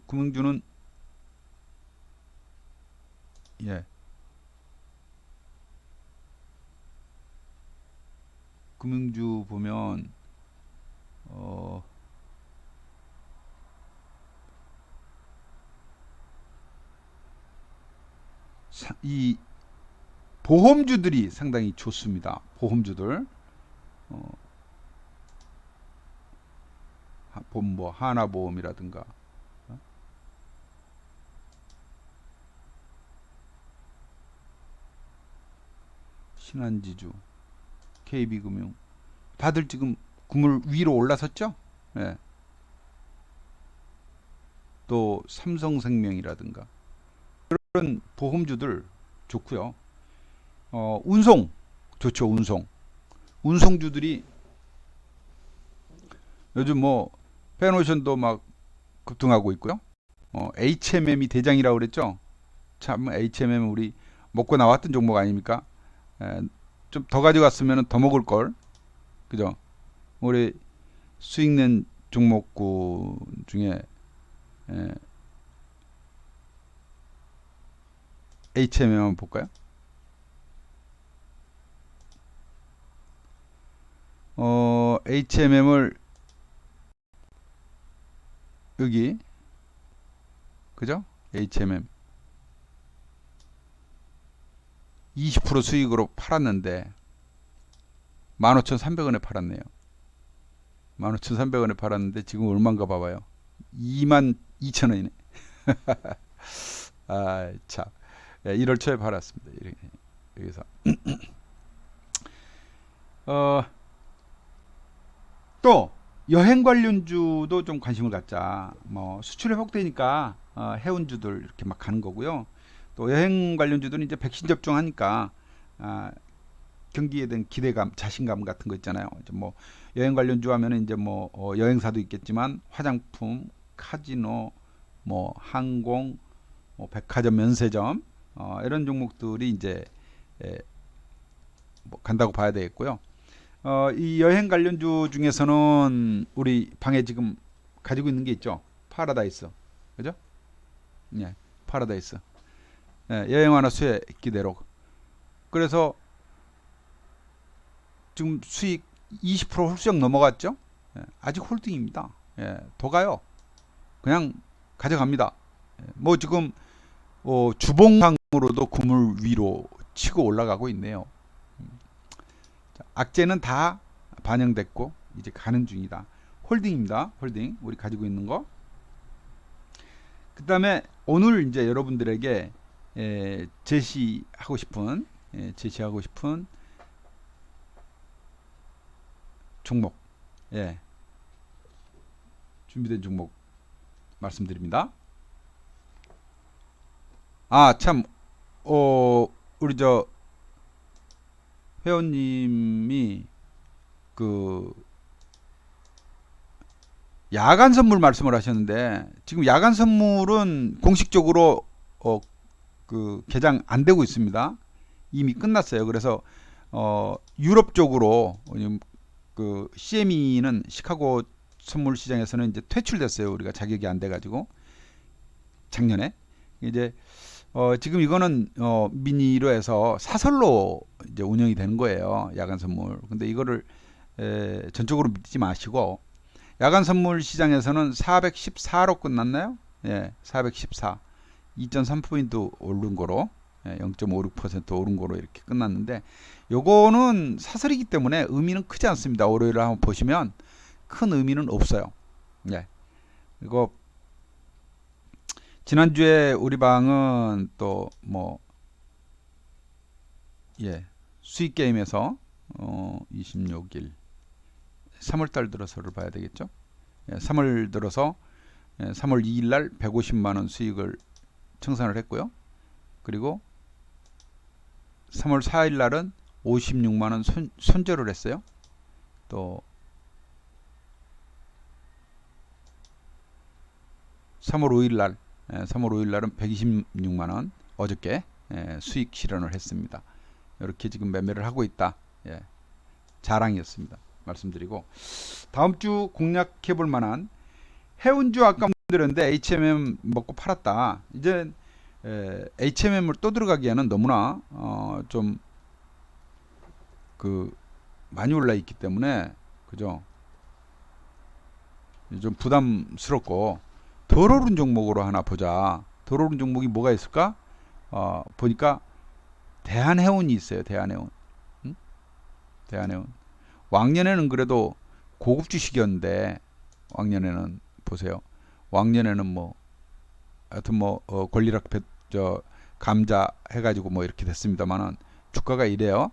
금융주는 예. 금융주 보면 어, 이 보험주들이 상당히 좋습니다. 보험주들. 뭐 하나보험이라든가 신한지주, KB금융 다들 지금 구물 위로 올라섰죠? 예. 또 삼성생명이라든가 그런 보험주들 좋고요. 운송 좋죠. 운송주들이 요즘 뭐 페노션도 막 급등하고 있고요. HMM이 대장이라고 그랬죠. 참 HMM 우리 먹고 나왔던 종목 아닙니까? 좀 더 가져갔으면 더 먹을 걸. 그죠? 우리 수익낸 종목군 중에 HMM 한번 볼까요? HMM을 여기 그죠? HMM 20% 수익으로 팔았는데 15,300원에 팔았네요. 15,300원에 팔았는데 지금 얼마인가 봐봐요. 22,000원이네. 아, 참. 1월 초에 팔았습니다. 여기서 또 여행 관련주도 좀 관심을 갖자. 뭐 수출 회복되니까 해운주들 이렇게 막 가는 거고요. 또 여행 관련주들은 이제 백신 접종하니까 경기에 대한 기대감, 자신감 같은 거 있잖아요. 이제 뭐 여행 관련주 하면은 이제 뭐 여행사도 있겠지만 화장품, 카지노, 뭐 항공, 뭐 백화점, 면세점 이런 종목들이 이제 뭐 간다고 봐야 되겠고요. 이 여행 관련주 중에서는 우리 방에 지금 가지고 있는 게 있죠. 파라다이스, 그죠? 예, 파라다이스. 여행 완화 수혜 기대로. 그래서 지금 수익 20% 훌쩍 넘어갔죠. 아직 홀딩입니다. 더 가요. 그냥 가져갑니다. 뭐 지금 주봉상으로도 구물 위로 치고 올라가고 있네요. 악재는 다 반영됐고 이제 가는 중이다. 홀딩입니다. 홀딩 우리 가지고 있는 거. 그 다음에 오늘 이제 여러분들에게 제시하고 싶은 종목, 준비된 종목 말씀드립니다. 참, 우리 저 회원님이 그 야간 선물 말씀을 하셨는데 지금 야간 선물은 공식적으로 그 개장 안 되고 있습니다. 이미 끝났어요. 그래서 유럽 쪽으로 그 CME는 시카고 선물 시장에서는 이제 퇴출됐어요. 우리가 자격이 안 돼가지고 작년에 이제 지금 이거는 미니로 해서 사설로 이제 운영이 되는 거예요. 야간 선물. 근데 이거를 전적으로 믿지 마시고 야간 선물 시장에서는 414로 끝났나요? 414. 2.3포인트 오른 거로 0.56% 오른 거로 이렇게 끝났는데 요거는 사설이기 때문에 의미는 크지 않습니다. 월요일에 한번 보시면 큰 의미는 없어요. 이거 지난주에 우리 방은 또 뭐 수익 게임에서 26일 3월달 들어서를 봐야 되겠죠. 3월 들어서 3월 2일 날 150만 원 수익을 청산을 했고요. 그리고 3월 4일 날은 56만 원 손절을 했어요. 또 3월 5일 날 3월 5일 날은 126만 원 어저께 수익 실현을 했습니다. 이렇게 지금 매매를 하고 있다. 자랑이었습니다. 말씀드리고, 다음 주 공략해 볼 만한 해운주 아까 말씀드렸는데 HMM 먹고 팔았다. 이제 HMM을 또 들어가기에는 너무나 좀 많이 올라 있기 때문에 그죠? 좀 부담스럽고 덜 오른 종목으로 하나 보자. 덜 오른 종목이 뭐가 있을까? 보니까 대한해운이 있어요. 대한해운. 응? 대한해운. 왕년에는 그래도 고급 주식이었는데, 왕년에는 보세요. 왕년에는 뭐 하여튼 뭐 권리락 감자 해가지고 뭐 이렇게 됐습니다만은 주가가 이래요.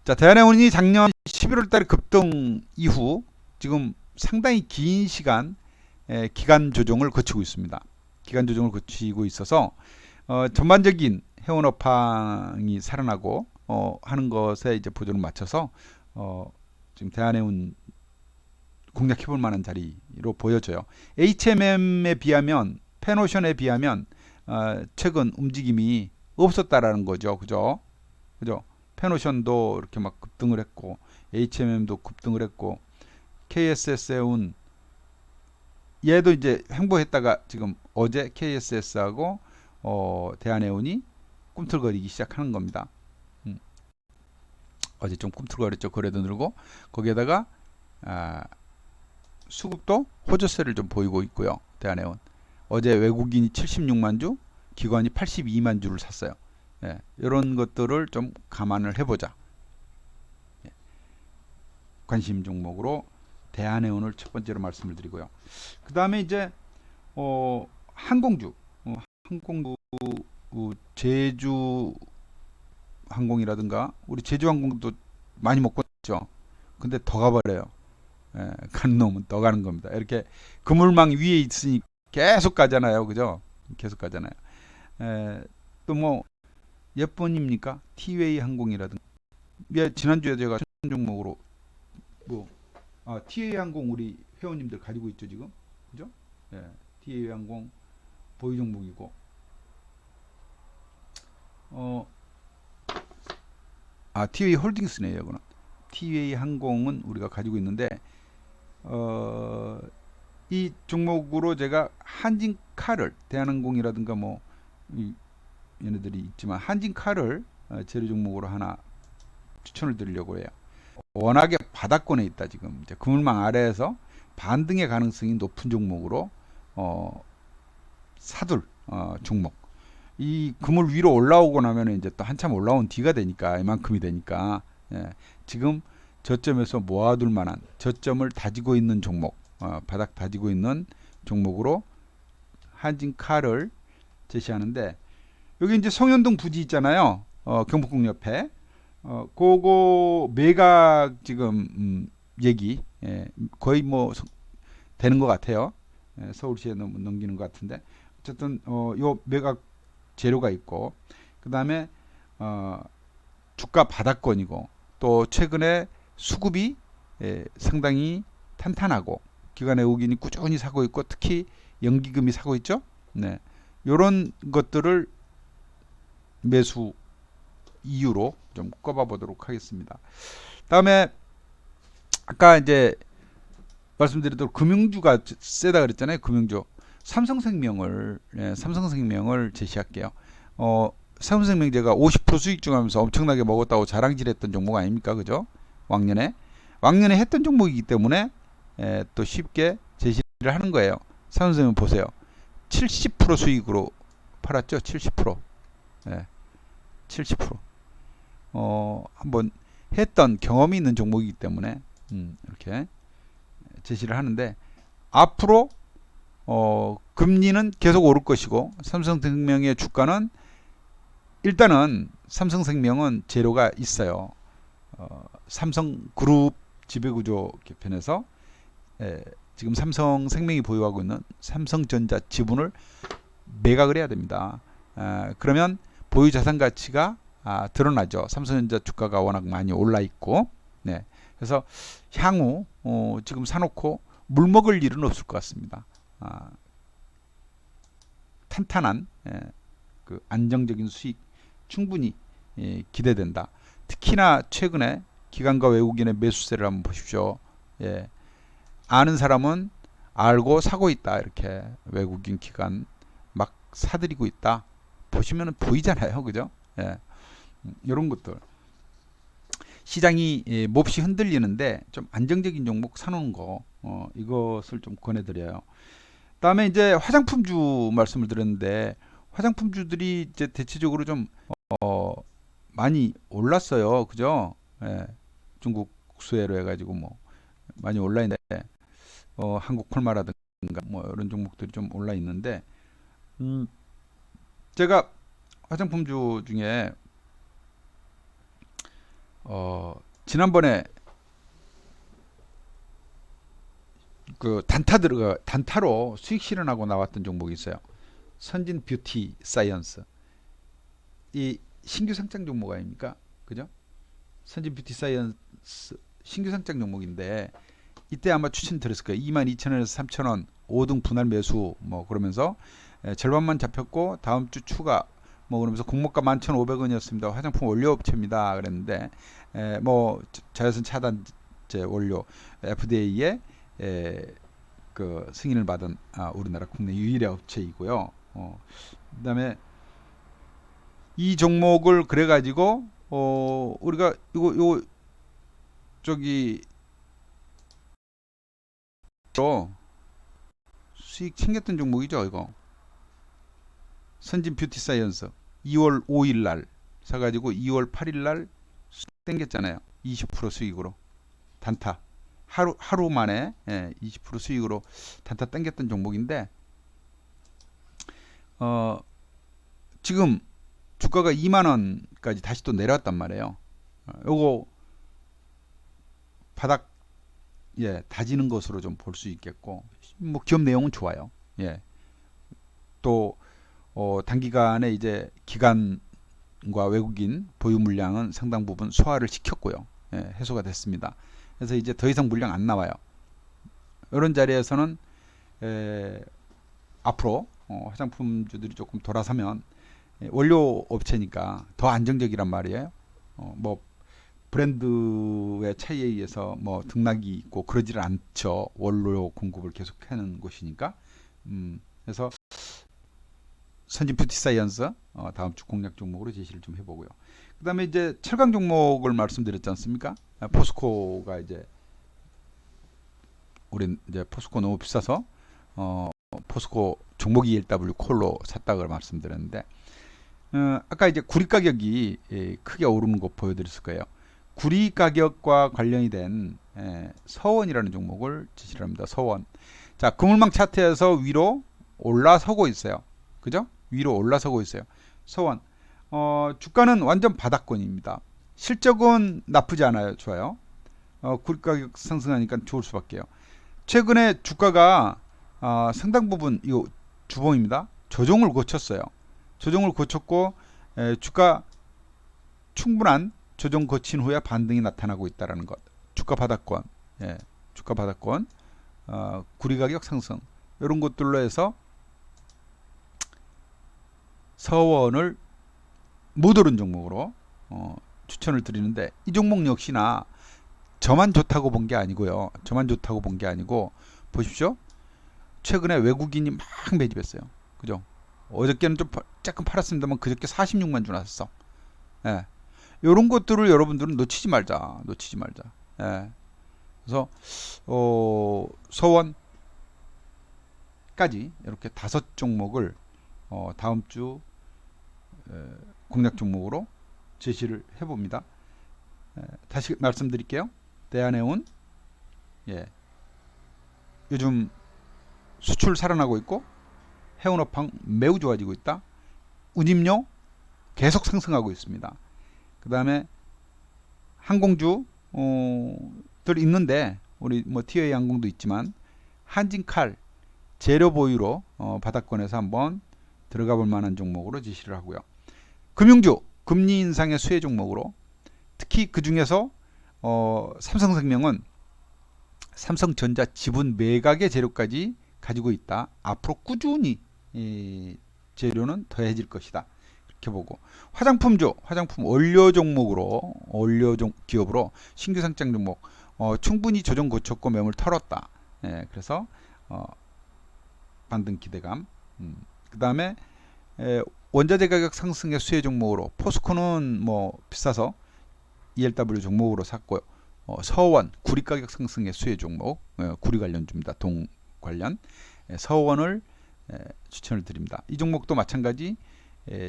자, 대한해운이 작년 11월달에 급등 이후 지금 상당히 긴 시간 기간 조정을 거치고 있습니다. 기간 조정을 거치고 있어서 전반적인 해운업황이 살아나고 하는 것에 이제 보조를 맞춰서 지금 대한해운 공략해볼 만한 자리로 보여져요. HMM에 비하면, 펜오션에 비하면 최근 움직임이 없었다라는 거죠. 그죠? 펜오션도 이렇게 막 급등을 했고 HMM도 급등을 했고 KSS해운 얘도 이제 횡보했다가 지금 어제 KSS하고 대한해운이 꿈틀거리기 시작하는 겁니다. 어제 좀 꿈틀거렸죠. 거래도 늘고 거기에다가 수급도 호조세를 좀 보이고 있고요. 대한해운 어제 외국인이 76만 주, 기관이 82만 주를 샀어요. 이런 것들을 좀 감안을 해보자. 관심 종목으로 대한해운을 첫 번째로 말씀을 드리고요. 그 다음에 이제 항공주, 항공주 제주 항공이라든가 우리 제주항공도 많이 먹고 있죠. 근데 더 가버려요. 가는 놈은 더 가는 겁니다. 이렇게 그물망 위에 있으니 계속 가잖아요. 그죠? 계속 가잖아요. 또 뭐 예쁜입니까? 티웨이 항공이라든가. 지난주에 제가 종목으로 티웨이 항공 우리 회원님들 가지고 있죠 지금. 그죠? 티웨이 항공 보유 종목이고. 티웨이 홀딩스네요. 이거는. 티웨이 항공은 우리가 가지고 있는데 이 종목으로 제가 한진카를, 대한항공이라든가 뭐 얘네들이 있지만 한진카를 재료 종목으로 하나 추천을 드리려고 해요. 워낙에 바닥권에 있다. 지금 이제 그물망 아래에서 반등의 가능성이 높은 종목으로 사둘 종목. 이 그물 위로 올라오고 나면 이제 또 한참 올라온 뒤가 되니까 이만큼이 되니까 지금 저점에서 모아둘 만한, 저점을 다지고 있는 종목, 바닥 다지고 있는 종목으로 한진카를 제시하는데, 여기 이제 송현동 부지 있잖아요. 경복궁 옆에. 그거 매각 지금 얘기 거의 뭐 되는 것 같아요. 서울시에 넘기는 것 같은데, 어쨌든 요 매각 재료가 있고, 그 다음에 주가 바닥권이고, 또 최근에 수급이 상당히 탄탄하고 기관의 외국인이 꾸준히 사고 있고 특히 연기금이 사고 있죠. 이런 것들을 매수 이유로 좀 꼽아 보도록 하겠습니다. 다음에 아까 이제 말씀드렸던 금융주가 세다 그랬잖아요. 금융주. 삼성생명을 제시할게요. 삼성생명 제가 50% 수익 중하면서 엄청나게 먹었다고 자랑질했던 종목 아닙니까? 그죠? 왕년에 했던 종목이기 때문에 또 쉽게 제시를 하는 거예요. 삼성생명 보세요. 70% 수익으로 팔았죠. 70%. 70%. 한번 했던 경험이 있는 종목이기 때문에 이렇게 제시를 하는데, 앞으로 금리는 계속 오를 것이고 삼성생명의 주가는 일단은 삼성생명은 재료가 있어요. 삼성그룹 지배구조 개편에서 지금 삼성생명이 보유하고 있는 삼성전자 지분을 매각을 해야 됩니다. 그러면 보유 자산 가치가 드러나죠. 삼성전자 주가가 워낙 많이 올라 있고, 네. 그래서 향후 지금 사놓고 물 먹을 일은 없을 것 같습니다. 탄탄한 그 안정적인 수익 충분히 기대된다. 특히나 최근에 기관과 외국인의 매수세를 한번 보십시오. 예. 아는 사람은 알고 사고 있다. 이렇게 외국인 기관 막 사들이고 있다. 보시면 보이잖아요. 그죠? 예. 이런 것들. 시장이 몹시 흔들리는데 좀 안정적인 종목 사놓은 거 이것을 좀 권해드려요. 다음에 이제 화장품주 말씀을 드렸는데 화장품주들이 이제 대체적으로 좀 많이 올랐어요. 그죠? 예. 중국 수혜로 해가지고 뭐 많이 올라 있는데 한국 콜마라든가 뭐 이런 종목들이 좀 올라 있는데 제가 화장품주 중에 지난번에 그 단타로 수익 실현하고 나왔던 종목이 있어요. 선진 뷰티 사이언스. 이 신규 상장 종목 아닙니까? 그죠? 선진 뷰티 사이언스 신규 상장 종목인데 이때 아마 추천드렸을 거예요. 22,000원에서 3,000원 5등 분할 매수 뭐 그러면서 절반만 잡혔고 다음 주 추가 뭐 그러면서 공모가 11,500원이었습니다. 화장품 원료업체입니다. 그랬는데 뭐 자외선 차단제 원료 FDA에 그 승인을 받은 우리나라 국내 유일의 업체이고요. 그다음에 이 종목을 그래가지고 우리가 이거 저기 수익 챙겼던 종목이죠. 이거 선진 뷰티 사이언스 2월 5일 날 사가지고 2월 8일 날 땡겼잖아요. 20% 수익으로 단타 하루 만에 20% 수익으로 단타 땡겼던 종목인데 지금 주가가 2만원까지 다시 또 내려왔단 말이에요. 요거 바닥 다지는 것으로 좀 볼 수 있겠고 뭐 기업 내용은 좋아요. 예. 또 단기간에 이제 기관과 외국인 보유 물량은 상당 부분 소화를 시켰고요. 해소가 됐습니다. 그래서 이제 더 이상 물량 안 나와요. 이런 자리에서는 앞으로 화장품주들이 조금 돌아서면 원료 업체니까 더 안정적이란 말이에요. 뭐 브랜드의 차이에 의해서 뭐 등락이 있고 그러지를 않죠. 원료 공급을 계속하는 곳이니까. 그래서 선진 뷰티 사이언스 다음 주 공략 종목으로 제시를 좀 해보고요. 그 다음에 이제 철강 종목을 말씀드렸지 않습니까? 포스코가 이제 우리 이제 포스코 너무 비싸서 포스코 종목 ELW 콜로 샀다고 말씀드렸는데 아까 이제 구리 가격이 크게 오르는 거 보여드렸을 거예요. 구리 가격과 관련이 된 서원이라는 종목을 제시를 합니다. 서원. 자, 그물망 차트에서 위로 올라서고 있어요. 그죠? 위로 올라서고 있어요. 서원. 주가는 완전 바닥권입니다. 실적은 나쁘지 않아요. 좋아요. 구리 가격 상승하니까 좋을 수밖에요. 최근에 주가가 상당 부분 이 주봉입니다. 조정을 거쳤어요. 조정을 거쳤고 주가 충분한 조정 거친 후에 반등이 나타나고 있다는 것. 주가 바닥권, 주가 바닥권, 구리 가격 상승 이런 것들로 해서 서원을 못 오른 종목으로 추천을 드리는데 이 종목 역시나 저만 좋다고 본 게 아니고요. 저만 좋다고 본 게 아니고 보십시오. 최근에 외국인이 막 매집했어요. 그죠? 어저께는 좀 조금 팔았습니다만 그저께 46만 주 났어. 이런 것들을 여러분들은 놓치지 말자. 그래서 서원까지 이렇게 5종목을 다음 주 공략 종목으로 제시를 해봅니다. 다시 말씀드릴게요. 대한해운 요즘 수출 살아나고 있고 해운업황 매우 좋아지고 있다. 운임료 계속 상승하고 있습니다. 그 다음에 항공주 들 있는데 우리 뭐 티웨이 항공도 있지만 한진칼 재료 보유로 바닥권에서 한번 들어가 볼 만한 종목으로 지시를 하고요. 금융주 금리 인상의 수혜 종목으로 특히 그 중에서 삼성생명은 삼성전자 지분 매각의 재료까지 가지고 있다. 앞으로 꾸준히 재료는 더해질 것이다. 이렇게 보고 화장품주 화장품 원료 종목으로 기업으로 신규 상장 종목 충분히 조정 거쳤고 매물 털었다. 그래서 반등 기대감. 그 다음에 원자재 가격 상승의 수혜 종목으로 포스코는 뭐 비싸서 ELW 종목으로 샀고요. 서원 구리 가격 상승의 수혜 종목 구리 관련주입니다. 동 관련 서원을 추천을 드립니다. 이 종목도 마찬가지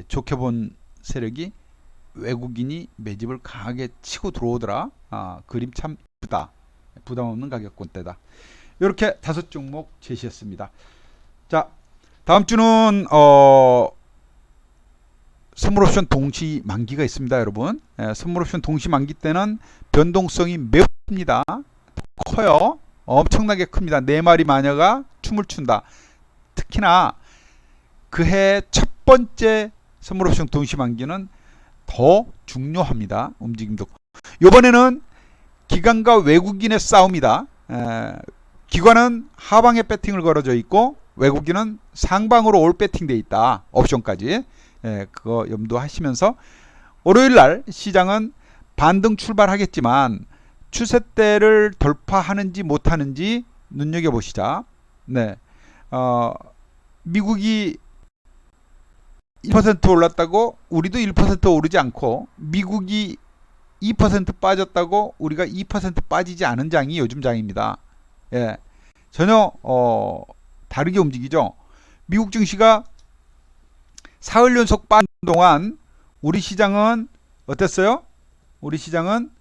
좋게 본 세력이 외국인이 매집을 강하게 치고 들어오더라. 그림 참 이쁘다. 부담 없는 가격권대다. 이렇게 5종목 제시했습니다. 자, 다음 주는 선물옵션 동시 만기가 있습니다, 여러분. 선물옵션 동시 만기 때는 변동성이 매우 큽니다. 커요. 엄청나게 큽니다. 4마리 마녀가 춤을 춘다. 특히나 그해 첫 번째 선물옵션 동시 만기는 더 중요합니다. 움직임도. 이번에는 기관과 외국인의 싸움이다. 기관은 하방에 배팅을 걸어져 있고 외국인은 상방으로 올 배팅돼 있다. 옵션까지. 그거 염두하시면서 월요일날 시장은 반등 출발하겠지만 추세대를 돌파하는지 못하는지 눈여겨보시자. 네, 미국이 1% 올랐다고 우리도 1% 오르지 않고 미국이 2% 빠졌다고 우리가 2% 빠지지 않은 장이 요즘 장입니다. 전혀 다르게 움직이죠. 미국 증시가 사흘 연속 빠진 동안 우리 시장은 어땠어요? 우리 시장은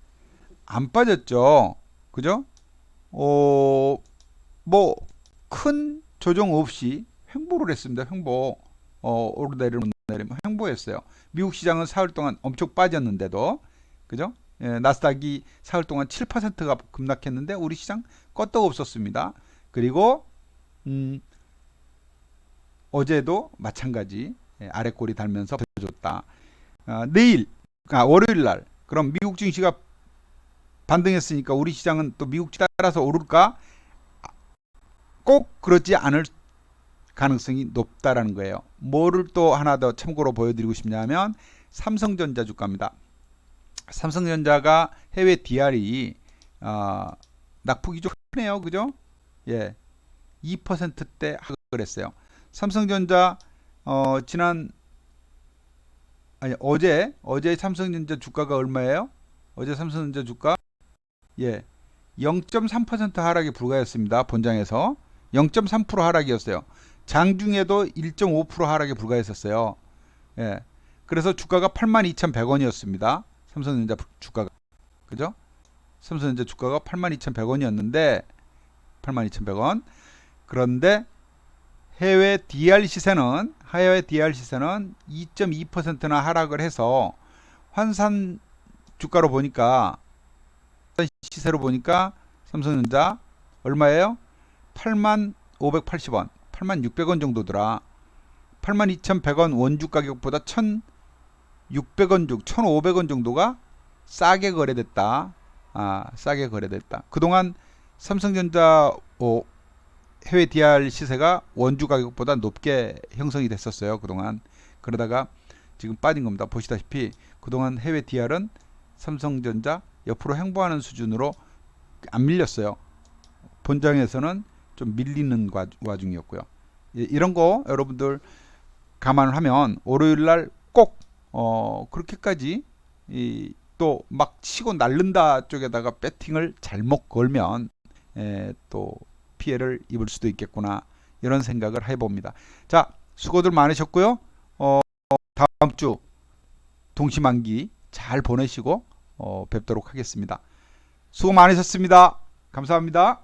안 빠졌죠. 그죠? 뭐 큰 조정 없이 횡보를 했습니다. 횡보. 오르내리면 횡보했어요. 미국 시장은 사흘 동안 엄청 빠졌는데도 그죠? 나스닥이 사흘 동안 7%가 급락했는데 우리 시장 껐떡 없었습니다. 그리고 어제도 마찬가지 아래 꼬리 달면서 버텨줬다. 내일 월요일 날 그럼 미국 증시가 반등했으니까 우리 시장은 또 미국 따라서 오를까? 꼭 그렇지 않을 가능성이 높다라는 거예요. 뭐를 또 하나 더 참고로 보여드리고 싶냐면 삼성전자 주가입니다. 삼성전자가 해외 DR이 낙폭이 좀 크네요. 그죠? 2%대 하락을 했어요. 삼성전자 어제 삼성전자 주가가 얼마예요? 어제 삼성전자 주가 0.3% 하락에 불과했습니다. 본장에서 0.3% 하락이었어요. 장중에도 1.5% 하락에 불과했었어요. 그래서 주가가 82,100원이었습니다. 삼성전자 주가가. 그죠? 삼성전자 주가가 82,100원이었는데 82,100원. 그런데 해외 DR 시세는 2.2%나 하락을 해서 환산 주가로 보니까 시세로 보니까 삼성전자 얼마예요? 85,80원, 86,000원 정도더라. 82,100원 원주 가격보다 1,600원 중 1,500원 정도가 싸게 거래됐다. 싸게 거래됐다. 그동안 삼성전자 해외 DR 시세가 원주 가격보다 높게 형성이 됐었어요. 그동안. 그러다가 지금 빠진 겁니다. 보시다시피 그동안 해외 DR은 삼성전자 옆으로 횡보하는 수준으로 안 밀렸어요. 본장에서는 좀 밀리는 와중이었고요. 이런 거 여러분들 감안을 하면 월요일날 꼭 그렇게까지 또 막 치고 날른다 쪽에다가 배팅을 잘못 걸면 또 피해를 입을 수도 있겠구나 이런 생각을 해봅니다. 자, 수고들 많으셨고요. 다음 주 동시만기 잘 보내시고 뵙도록 하겠습니다. 수고 많으셨습니다. 감사합니다.